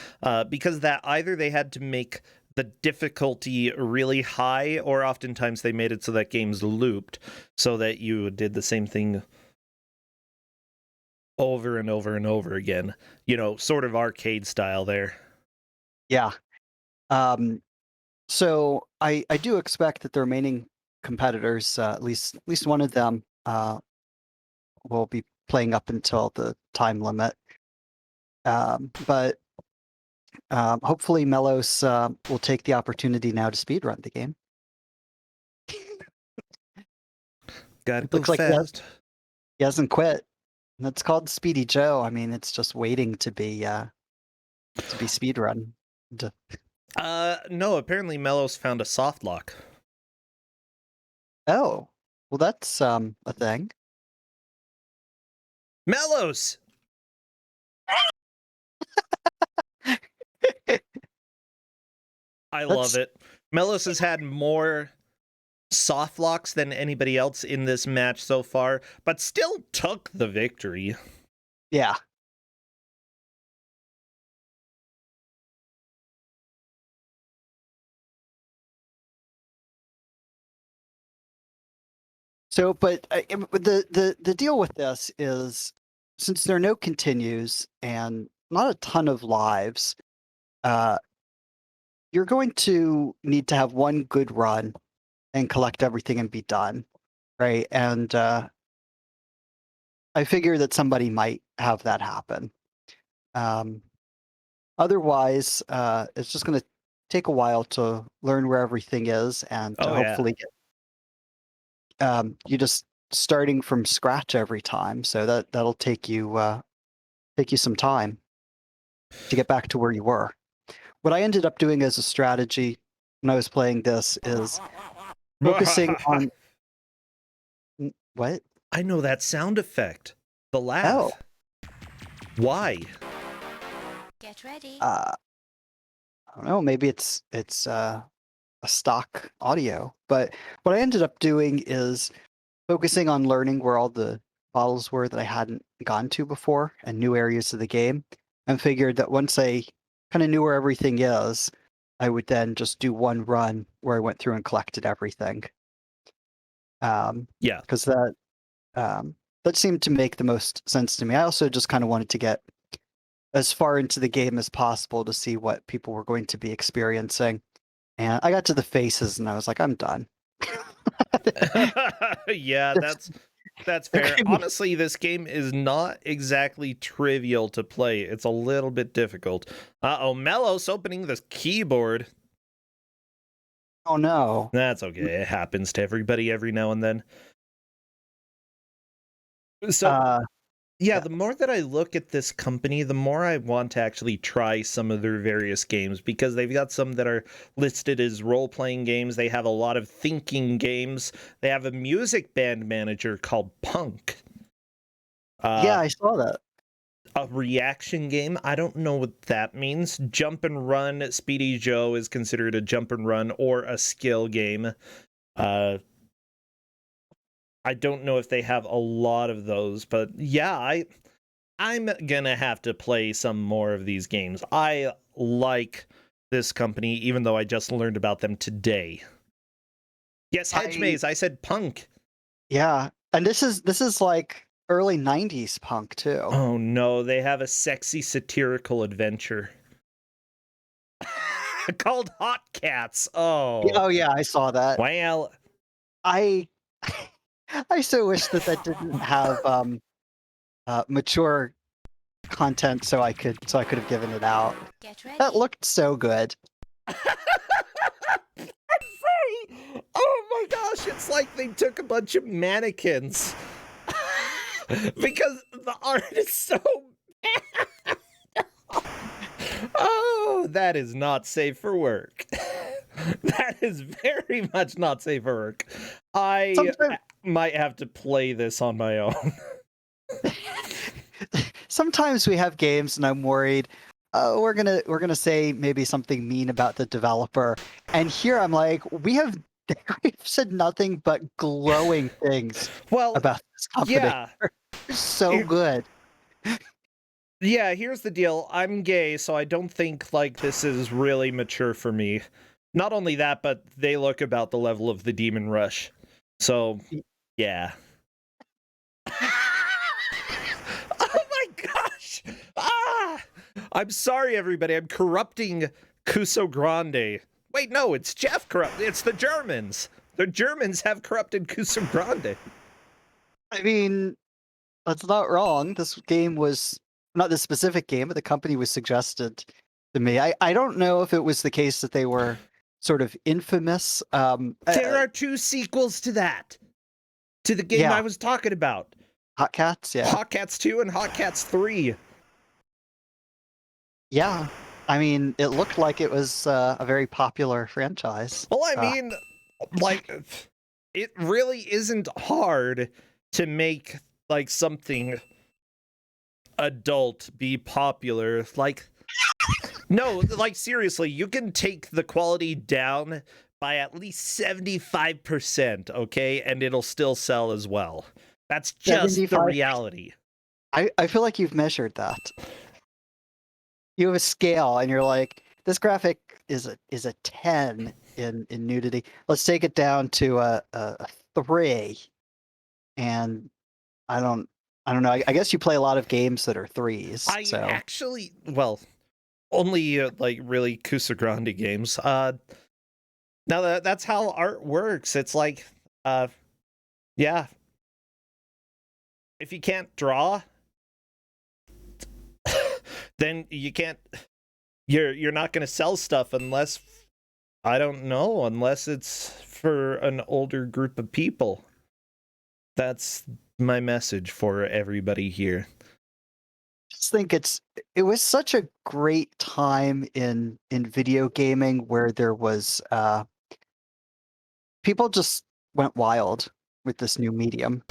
because that either they had to make the difficulty really high, or oftentimes they made it so that games looped, so that you did the same thing over and over and over again. Sort of arcade style there. Yeah. So I do expect that the remaining competitors, at least one of them, will be playing up until the time limit. But hopefully Melos will take the opportunity now to speedrun the game. Gotta It go looks like fast. he hasn't quit. And it's called Speedy Joe. I mean, it's just waiting to be speedrun. No, apparently Melos found a soft lock. Oh, well, that's a thing. Melos! I love it. Melos has had more soft locks than anybody else in this match so far, but still took the victory. Yeah. So, but the deal with this is, since there are no continues and not a ton of lives, you're going to need to have one good run and collect everything and be done, right? And I figure that somebody might have that happen. Otherwise, it's just going to take a while to learn where everything is, and to hopefully get you just starting from scratch every time. So that'll take you some time to get back to where you were. What I ended up doing as a strategy when I was playing this is focusing on what? I know that sound effect. The laugh. Oh. Why? Get ready. I don't know, maybe it's a stock audio. But what I ended up doing is focusing on learning where all the bottles were that I hadn't gone to before and new areas of the game, and figured that once I kind of knew where everything is, I would then just do one run where I went through and collected everything. Yeah. Because that seemed to make the most sense to me. I also just kind of wanted to get as far into the game as possible to see what people were going to be experiencing. And I got to the faces and I was like, I'm done. Yeah, that's fair. Honestly, this game is not exactly trivial to play. It's a little bit difficult. Uh-oh, Melos opening the keyboard. Oh no. That's okay. It happens to everybody every now and then. So, yeah, the more that I look at this company, the more I want to actually try some of their various games, because they've got some that are listed as role-playing games. They have a lot of thinking games. They have a music band manager called Punk. Yeah, I saw that. A reaction game. I don't know what that means. Jump and run. Speedy Joe is considered a jump and run or a skill game. I don't know if they have a lot of those, but yeah, I'm gonna have to play some more of these games. I like this company, even though I just learned about them today. Yes, Hedge Maze. I said Punk. Yeah, and this is like early '90s punk too. Oh no, they have a sexy satirical adventure called Hot Cats. Oh yeah, I saw that. Well, I I so wish that didn't have mature content, so I could have given it out. Get ready. That looked so good. I'm sorry. Oh my gosh, it's like they took a bunch of mannequins because the art is so bad. Oh, that is not safe for work. That is very much not safe for work. I might have to play this on my own. Sometimes we have games and I'm worried we're gonna say maybe something mean about the developer, and here I'm like, we've said nothing but glowing things about this company. Yeah, They're so good. Yeah, here's the deal. I'm gay, so I don't think like this is really mature for me. Not only that, but they look about the level of the Demon Rush. So, yeah. Oh my gosh! Ah! I'm sorry, everybody. I'm corrupting Kuso6rande. Wait, no, it's Jeff corrupt. It's the Germans. The Germans have corrupted Kuso6rande. I mean, that's not wrong. This game was not this specific game, but the company was suggested to me. I don't know if it was the case that they were sort of infamous. There are two sequels to that. To the game I was talking about. Hot Cats, yeah. Hot Cats 2 and Hot Cats 3. Yeah. I mean, it looked like it was a very popular franchise. Well, I mean, like, it really isn't hard to make, like, something adult be popular. Like, no, like, seriously, you can take the quality down by at least 75%, okay? And it'll still sell as well. That's just 75%? The reality. I feel like you've measured that. You have a scale, and you're like, this graphic is a 10 in nudity. Let's take it down to a 3. And I don't know. I guess you play a lot of games that are 3s. I actually, well, only like really Kuso6rande games. Now that's how art works. It's like, yeah. If you can't draw, then you can't. You're not going to sell stuff unless, I don't know, unless it's for an older group of people. That's my message for everybody here. I just think it was such a great time in video gaming where there was people just went wild with this new medium.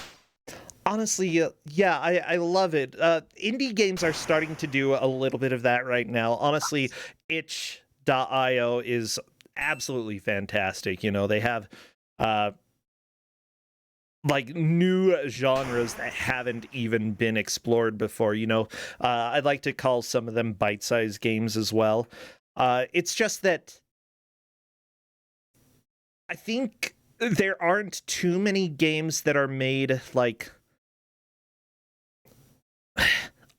Honestly, yeah, I love it. Indie games are starting to do a little bit of that right now. Honestly, itch.io is absolutely fantastic. You know, they have uh, like new genres that haven't even been explored before. You know, I'd like to call some of them bite-sized games as well. It's just that I think there aren't too many games that are made like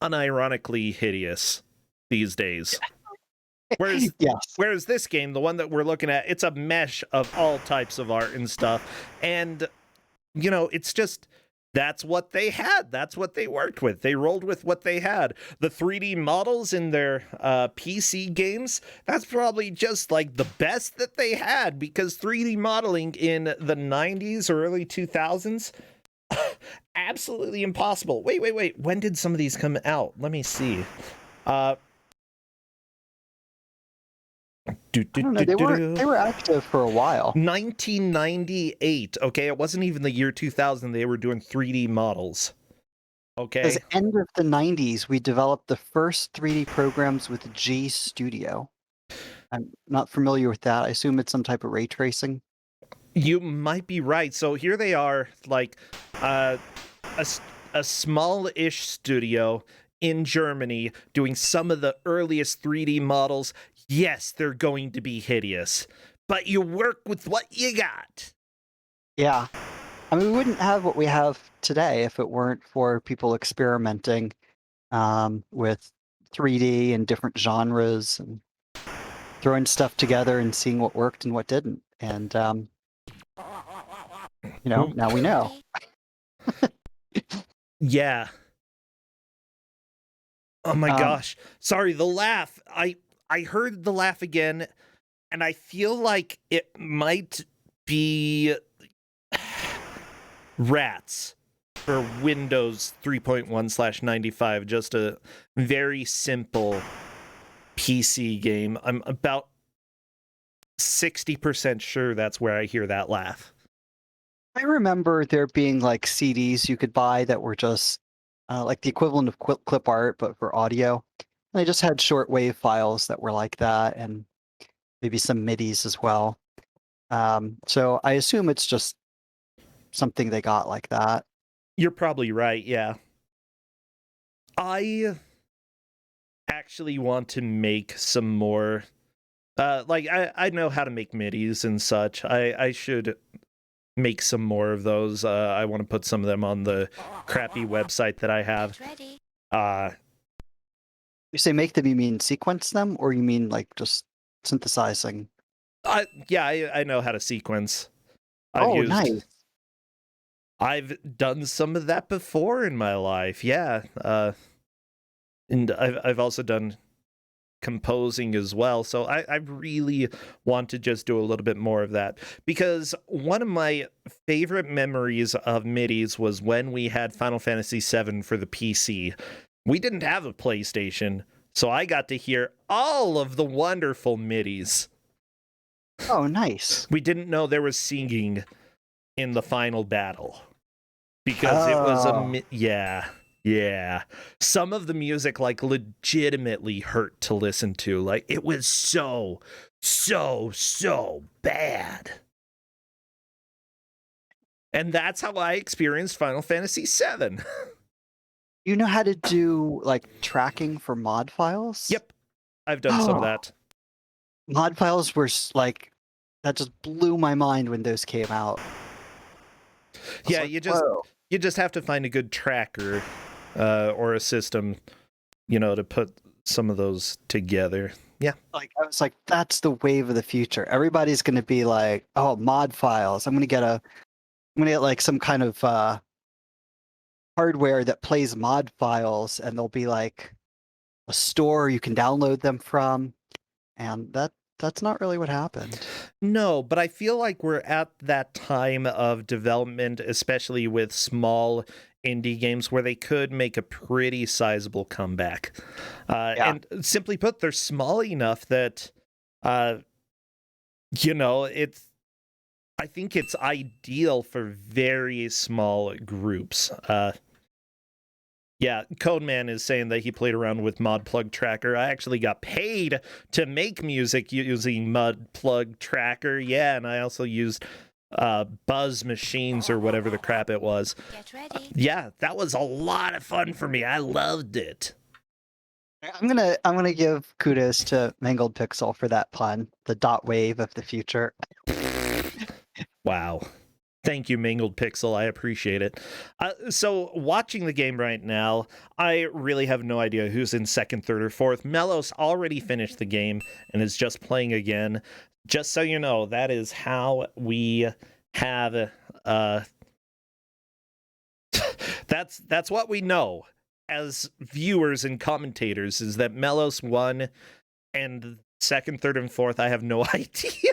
unironically hideous these days. Whereas Yes. whereas this game, the one that we're looking at, it's a mesh of all types of art and stuff. And you know, it's just that's what they had. That's what they worked with. They rolled with what they had. The 3D models in their PC games, that's probably just like the best that they had, because 3D modeling in the 90s or early 2000s, absolutely impossible. Wait. When did some of these come out? Let me see. I don't know. They were active for a while. 1998. Okay, it wasn't even the year 2000. They were doing 3D models. Okay. Because end of the 90s, we developed the first 3D programs with G Studio. I'm not familiar with that. I assume it's some type of ray tracing. You might be right. So here they are, like a small-ish studio in Germany doing some of the earliest 3D models. Yes, they're going to be hideous, but you work with what you got. Yeah. I mean, we wouldn't have what we have today if it weren't for people experimenting with 3D and different genres and throwing stuff together and seeing what worked and what didn't. And, now we know. Yeah. Oh my Um, gosh. Sorry, the laugh. I heard the laugh again, and I feel like it might be rats for Windows 3.1/95, just a very simple PC game. I'm about 60% sure that's where I hear that laugh. I remember there being like CDs you could buy that were just like the equivalent of clip art, but for audio. They just had shortwave files that were like that, and maybe some MIDIs as well. So I assume it's just something they got like that. You're probably right, yeah. I actually want to make some more I know how to make MIDIs and such. I should make some more of those. I want to put some of them on the crappy website that I have. Get ready. You say make them, you mean sequence them, or you mean like just synthesizing? Yeah, I know how to sequence. Nice. I've done some of that before in my life. Yeah, and I've also done composing as well. So I really want to just do a little bit more of that, because one of my favorite memories of MIDIs was when we had Final Fantasy VII for the PC. We didn't have a PlayStation, so I got to hear all of the wonderful MIDIs. Oh, nice. We didn't know there was singing in the final battle, because it was yeah. Some of the music like legitimately hurt to listen to. Like it was so bad. And that's how I experienced Final Fantasy VII. You know how to do like tracking for mod files? Yep. I've done some of that. Mod files were like, that just blew my mind when those came out. Yeah, like, you just have to find a good tracker or a system, to put some of those together. Yeah. Like I was like, that's the wave of the future. Everybody's gonna be like, oh, mod files. I'm gonna get like some kind of hardware that plays mod files, and there'll be like a store you can download them from. And that's not really what happened. No, but I feel like we're at that time of development, especially with small indie games, where they could make a pretty sizable comeback. And simply put, they're small enough that, it's I think it's ideal for very small groups. Yeah, Codeman is saying that he played around with Mod Plug Tracker. I actually got paid to make music using Mod Plug Tracker. Yeah, and I also used Buzz Machines or whatever the crap it was. Get ready. Yeah, that was a lot of fun for me. I loved it. I'm gonna give kudos to Mangled Pixel for that pun. The dot wave of the future. Wow. Thank you, Mangled Pixel. I appreciate it. So, watching the game right now, I really have no idea who's in second, third, or fourth. Melos already finished the game and is just playing again. Just so you know, that is how we have. That's what we know as viewers and commentators, is that Melos won, and second, third, and fourth, I have no idea.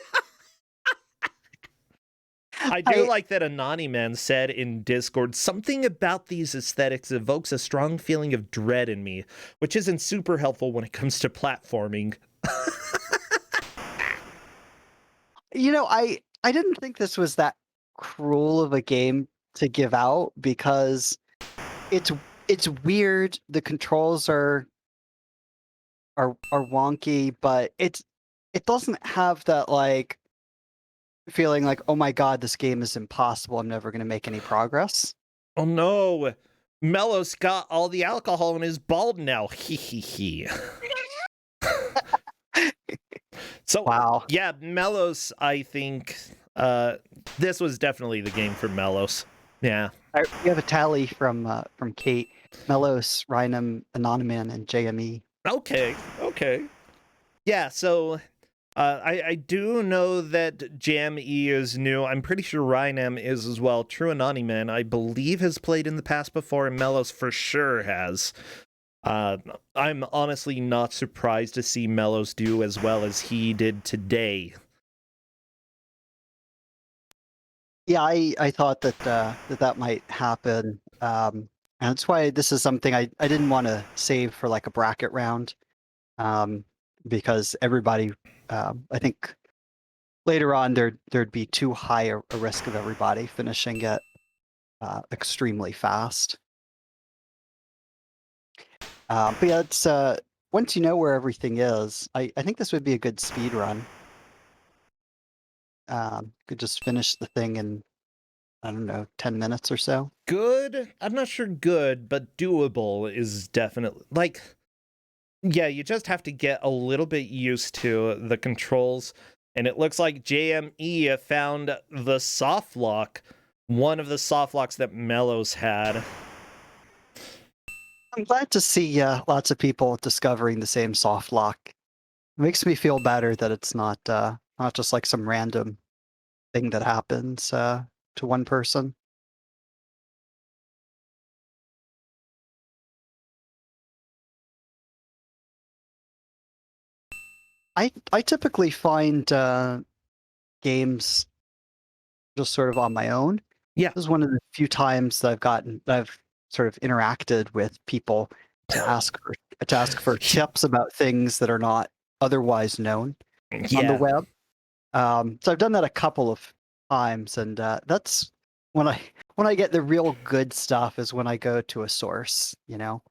I do like that Anonyman said in Discord, something about these aesthetics evokes a strong feeling of dread in me, which isn't super helpful when it comes to platforming. You know, I didn't think this was that cruel of a game to give out, because it's weird. The controls are wonky, but it doesn't have that like feeling like, oh my god, this game is impossible. I'm never going to make any progress. Oh no, Melos got all the alcohol and is bald now. Hee hee hee. So Wow. yeah, Melos, I think this was definitely the game for Melos. Yeah. We have a tally from Kate, Melos, Rhinum, Anonyman, and JME. Okay. Yeah, so I do know that Jam E is new. I'm pretty sure Rhinam is as well. True Anonyman, I believe, has played in the past before, and Melos for sure has. I'm honestly not surprised to see Melos do as well as he did today. Yeah, I thought that that might happen. And that's why this is something I didn't want to save for like a bracket round. Because everybody, I think later on there'd be too high a risk of everybody finishing it extremely fast. But yeah, it's once you know where everything is, I think this would be a good speed run. Could just finish the thing in, I don't know, 10 minutes or so. Good? I'm not sure good, but doable is definitely, like, yeah, you just have to get a little bit used to the controls. And it looks like JME found the soft lock, one of the soft locks that Melos had. I'm glad to see lots of people discovering the same soft lock. It makes me feel better that it's not just like some random thing that happens to one person. I typically find games just sort of on my own. Yeah. This is one of the few times that I've sort of interacted with people to ask for tips about things that are not otherwise known on the web. So I've done that a couple of times, and that's when I get the real good stuff is when I go to a source, you know.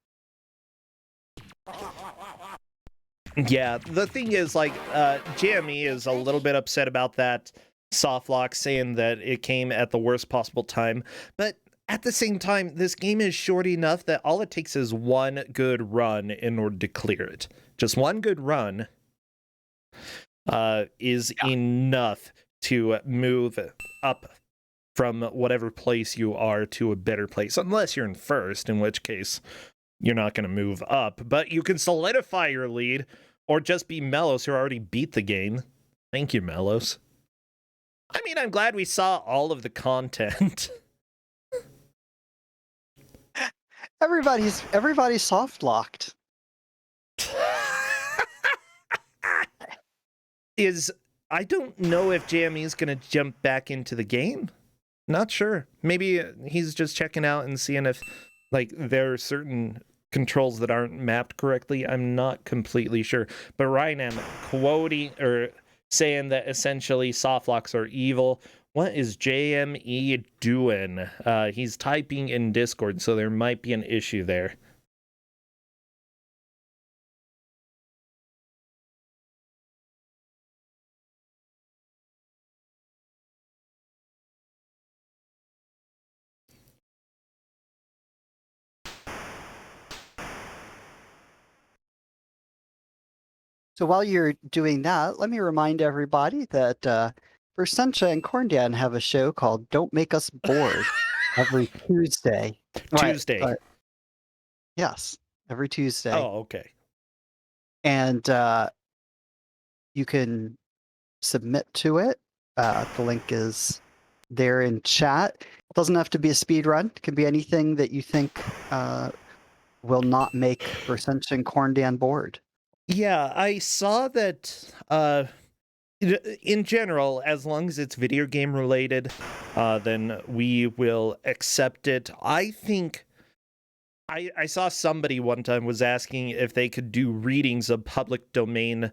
Yeah, the thing is, like, JME is a little bit upset about that soft lock, saying that it came at the worst possible time. But at the same time, this game is short enough that all it takes is one good run in order to clear it. Just one good run is enough to move up from whatever place you are to a better place. Unless you're in first, in which case you're not going to move up. But you can solidify your lead, or just be Melos, who already beat the game. Thank you, Melos. I mean, I'm glad we saw all of the content. Everybody's soft locked. I don't know if JME is going to jump back into the game. Not sure. Maybe he's just checking out and seeing if, like, there are certain controls that aren't mapped correctly. I'm not completely sure. But Ryan, I'm quoting or saying that essentially soft locks are evil, What is JME doing? He's typing in Discord, so there might be an issue there. So while you're doing that, let me remind everybody that Versentia and Corndan have a show called Don't Make Us Bored every Tuesday. Tuesday. Yes, every Tuesday. Oh, okay. And you can submit to it. The link is there in chat. It doesn't have to be a speed run. It can be anything that you think will not make Versentia and Corndan bored. Yeah, I saw that in general, as long as it's video game related, then we will accept it. I think I saw somebody one time was asking if they could do readings of public domain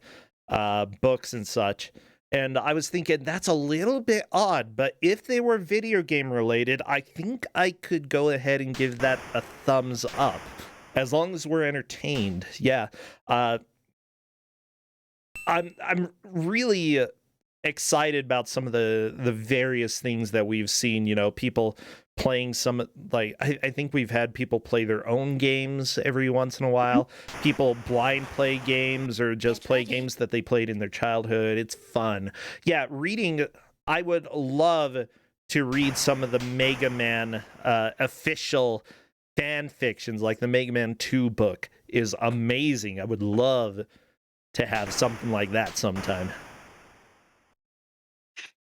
books and such. And I was thinking that's a little bit odd, but if they were video game related, I think I could go ahead and give that a thumbs up. As long as we're entertained. Yeah. I'm really excited about some of the various things that we've seen. You know, people playing some, like I think we've had people play their own games every once in a while. People blind play games or just play games that they played in their childhood. It's fun. Yeah, reading. I would love to read some of the Mega Man official fan fictions, like the Mega Man 2 book is amazing. I would love to have something like that sometime.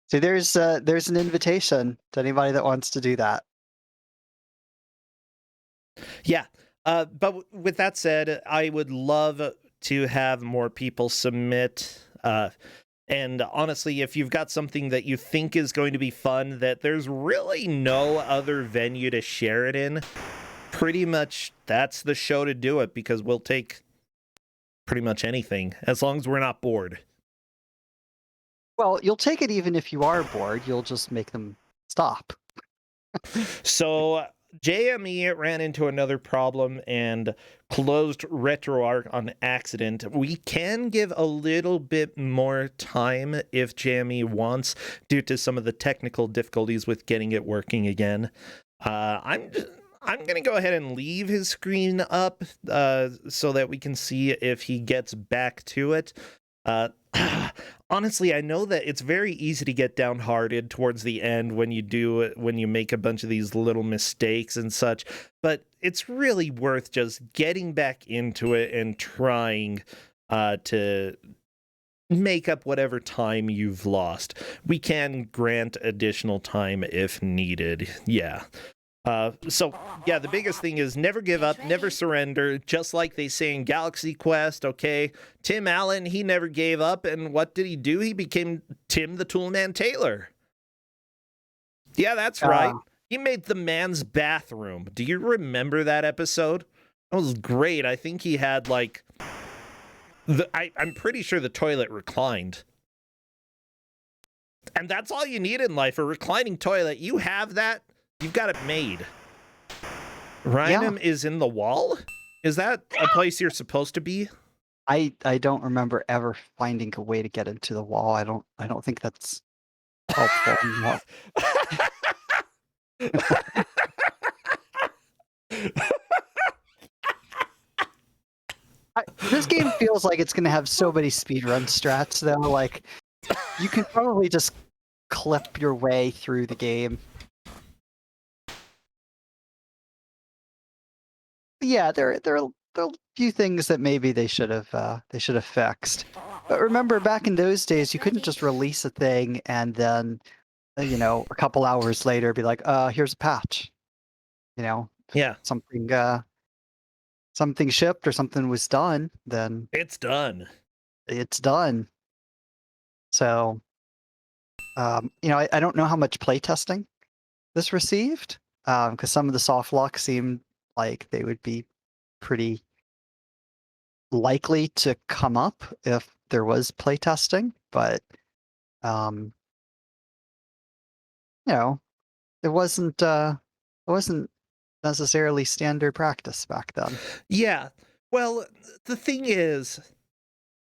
So there's an invitation to anybody that wants to do that. Yeah, but with that said, I would love to have more people submit. And honestly, if you've got something that you think is going to be fun, that there's really no other venue to share it in, pretty much that's the show to do it, because we'll take pretty much anything as long as we're not bored. Well, you'll take it even if you are bored. You'll just make them stop. So JME ran into another problem and closed RetroArch on accident. We can give a little bit more time if JME wants, due to some of the technical difficulties with getting it working again. I'm going to go ahead and leave his screen up so that we can see if he gets back to it. Honestly, I know that it's very easy to get downhearted towards the end when you make a bunch of these little mistakes and such, but it's really worth just getting back into it and trying to make up whatever time you've lost. We can grant additional time if needed. Yeah. So yeah, the biggest thing is never give up, never surrender, just like they say in Galaxy Quest. Okay, Tim Allen, he never gave up, and what did he do? He became Tim the Toolman Taylor. Yeah, that's right. He made the man's bathroom. Do you remember that episode? That was great. I think he had like I'm pretty sure the toilet reclined. And that's all you need in life, a reclining toilet. You have that, you've got it made. Rhynum is in the wall? Is that a place you're supposed to be? I don't remember ever finding a way to get into the wall. I don't think that's helpful. This game feels like it's going to have so many speedrun strats, though. Like, you can probably just clip your way through the game. Yeah, there are a few things that maybe they should have fixed. But remember, back in those days, you couldn't just release a thing and then, a couple hours later, be like, here's a patch. Yeah. Something shipped or something was done, then it's done. It's done. So, I don't know how much playtesting this received, because some of the soft locks seemed like they would be pretty likely to come up if there was playtesting, but it wasn't necessarily standard practice back then. Yeah. Well, the thing is,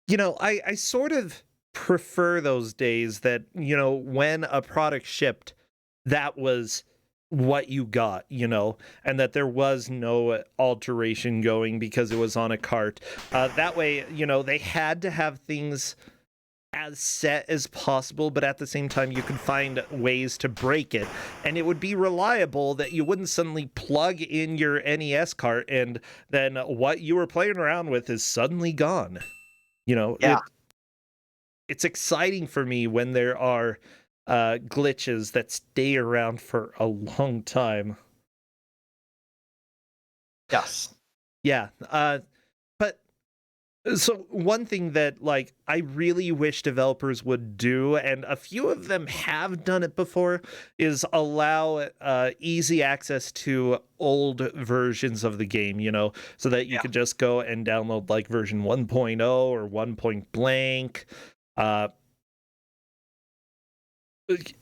I sort of prefer those days that, when a product shipped, that was what you got, and that there was no alteration going because it was on a cart. That way, they had to have things as set as possible, but at the same time you could find ways to break it, and it would be reliable, that you wouldn't suddenly plug in your NES cart and then what you were playing around with is suddenly gone. Yeah. It's exciting for me when there are glitches that stay around for a long time. Yes. Yeah. But so one thing that I really wish developers would do, and a few of them have done it before, is allow easy access to old versions of the game, so that you could just go and download version 1.0 or 1 point blank.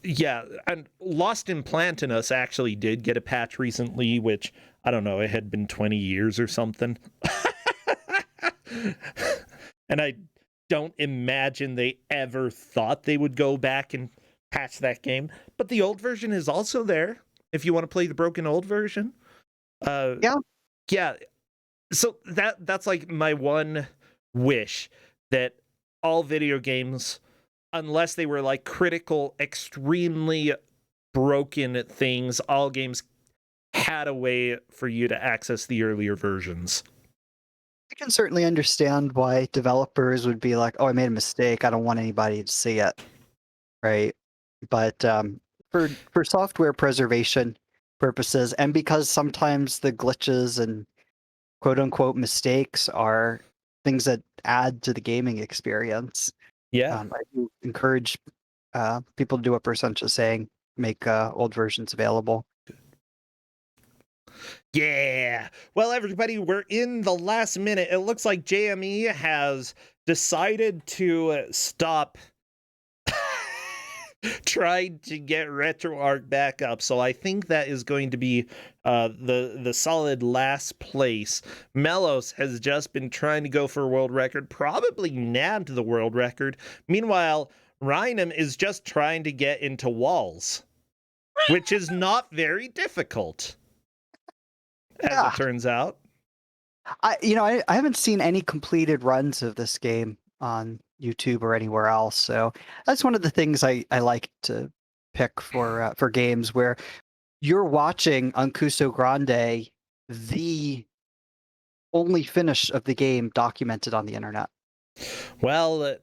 Yeah, and Lost in Plantinus actually did get a patch recently, which, I don't know, it had been 20 years or something. And I don't imagine they ever thought they would go back and patch that game. But the old version is also there if you want to play the broken old version. Yeah. So that's my one wish, that all video games, unless they were critical, extremely broken things, all games had a way for you to access the earlier versions. I can certainly understand why developers would be like, "Oh, I made a mistake. I don't want anybody to see it." Right? But for software preservation purposes, and because sometimes the glitches and quote unquote mistakes are things that add to the gaming experience, Yeah. I do encourage people to do what Percentage is saying, make old versions available. Yeah. Well, everybody, we're in the last minute. It looks like JME has decided to stop trying to get RetroArch back up. So I think that is going to be the solid last place. Melos has just been trying to go for a world record, probably nabbed the world record. Meanwhile, Rhinem is just trying to get into walls, which is not very difficult, as it turns out. I haven't seen any completed runs of this game on YouTube or anywhere else, so that's one of the things I like to pick for games where you're watching on Kuso6rande the only finish of the game documented on the internet. Well,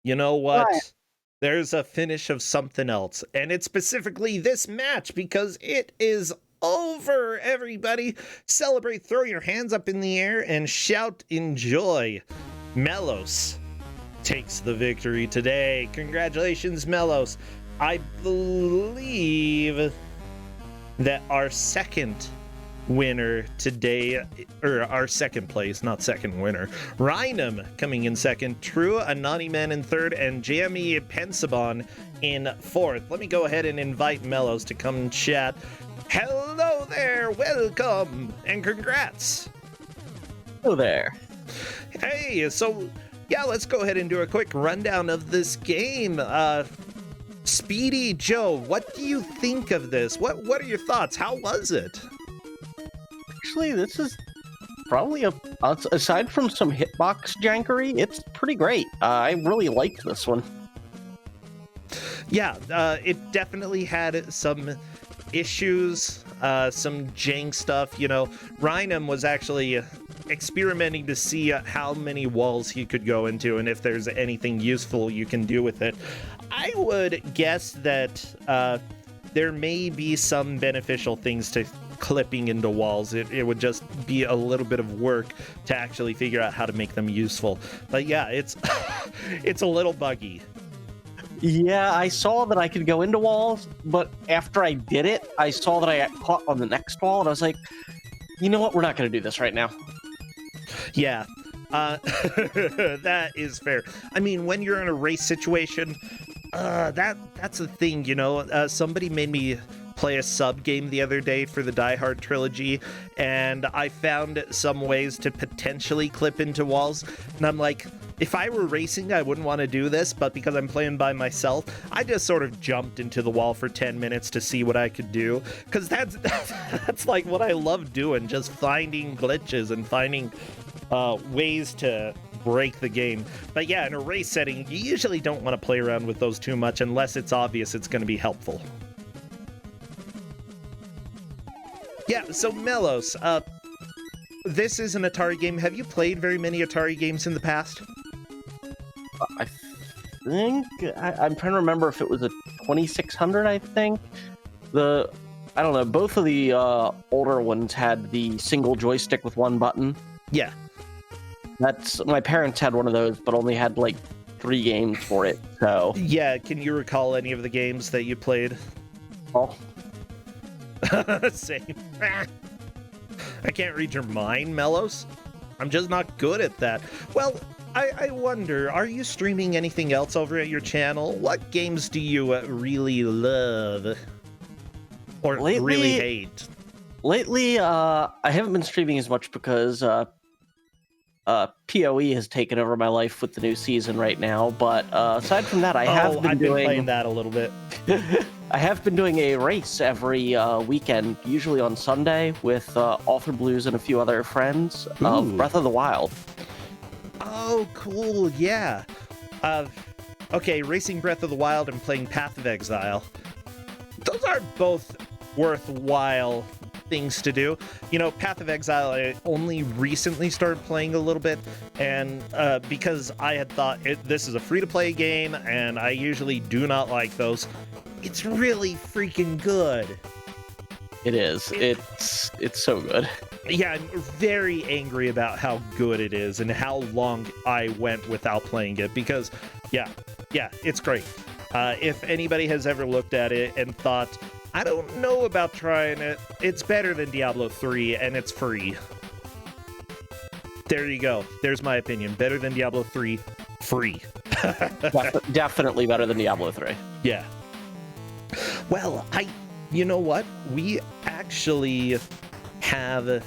you know what? Right. There's a finish of something else, and it's specifically this match, because it is over, everybody. Celebrate, throw your hands up in the air, and shout enjoy. Melos takes the victory today. Congratulations, Melos. I believe that our second winner today, or our second place, not second winner, Rhinem coming in second, True Anonyman in third, and JME Pensabon in fourth. Let me go ahead and invite Melos to come and chat. Hello there, welcome, and congrats. Hello there. Hey, so yeah, let's go ahead and do a quick rundown of this game. Speedy Joe, what do you think of this? What are your thoughts? How was it? Actually, this is probably aside from some hitbox jankery, it's pretty great. I really liked this one. Yeah, it definitely had some issues, some jank stuff. Rhinem was actually experimenting to see how many walls he could go into and if there's anything useful you can do with it. I would guess that there may be some beneficial things to clipping into walls. It would just be a little bit of work to actually figure out how to make them useful. But yeah, it's it's a little buggy. Yeah, I saw that I could go into walls, but after I did it, I saw that I got caught on the next wall, and I was like, you know what? We're not going to do this right now. Yeah, that is fair. I mean, when you're in a race situation, That's the thing, you know. Somebody made me play a sub game the other day for the Die Hard trilogy, and I found some ways to potentially clip into walls, and I'm like, if I were racing, I wouldn't want to do this, but because I'm playing by myself, I just sort of jumped into the wall for 10 minutes to see what I could do, because that's like what I love doing, just finding glitches and finding ways to break the game. But yeah, in a race setting, you usually don't want to play around with those too much unless it's obvious it's going to be helpful. Yeah, so Melos, this is an Atari game. Have you played very many Atari games in the past? I think I'm trying to remember if it was a 2600. I think I don't know. Both of the older ones had the single joystick with one button. Yeah. That's my parents had one of those, but only had like 3 games for it. So Yeah, can you recall any of the games that you played? oh, Same. I can't read your mind, Melos. I'm just not good at that. Well, I wonder, are you streaming anything else over at your channel? What games do you really love? Or really hate? lately, I haven't been streaming as much because PoE has taken over my life with the new season right now. But aside from that, I've been playing that a little bit. I have been doing a race every weekend, usually on Sunday, with Author Blues and a few other friends of Breath of the Wild. Oh, cool, yeah. Okay, racing Breath of the Wild and playing Path of Exile. Those are both worthwhile things to do. You know, Path of Exile, I only recently started playing a little bit, and because I had thought this is a free-to-play game, and I usually do not like those. It's really freaking good. It is. It's so good. Yeah, I'm very angry about how good it is and how long I went without playing it because, yeah, it's great. If anybody has ever looked at it and thought, I don't know about trying it, it's better than Diablo 3 and it's free. There you go. There's my opinion. Better than Diablo 3, free. Definitely better than Diablo 3. Yeah. Well, you know what? We actually have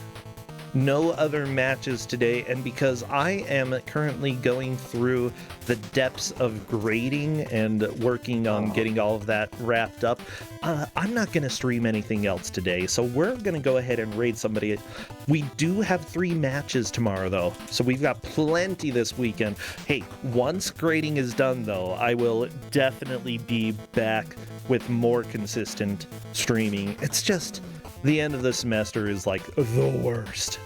no other matches today, and because I am currently going through the depths of grading and working on getting all of that wrapped up, I'm not going to stream anything else today, so we're going to go ahead and raid somebody. We do have 3 matches tomorrow, though, so we've got plenty this weekend. Hey, once grading is done, though, I will definitely be back with more consistent streaming. It's just the end of the semester is like the worst.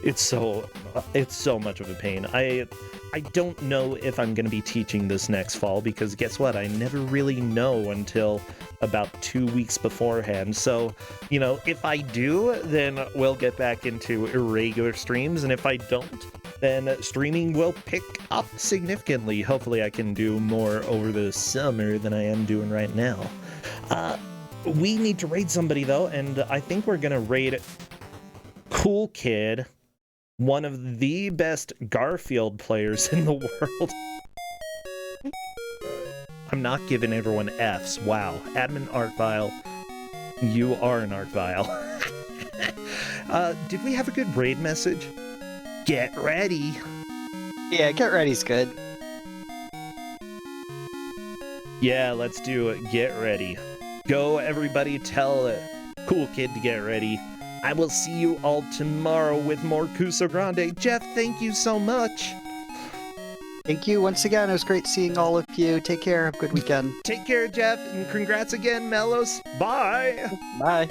It's so much of a pain. I don't know if I'm going to be teaching this next fall because guess what? I never really know until about 2 weeks beforehand. So, you know, if I do, then we'll get back into irregular streams, and if I don't, then streaming will pick up significantly. Hopefully I can do more over the summer than I am doing right now. We need to raid somebody, though, and I think we're going to raid Cool Kid, one of the best Garfield players in the world. I'm not giving everyone Fs. Wow. Admin Artvile, you are an Artvile. Did we have a good raid message? Get ready. Yeah, get ready's good. Yeah, let's do it. Get ready. Go, everybody, tell Cool Kid to get ready. I will see you all tomorrow with more Kuso6rande. Jeff, thank you so much. Thank you once again. It was great seeing all of you. Take care. Have a good weekend. Take care, Jeff, and congrats again, Melos. Bye. Bye.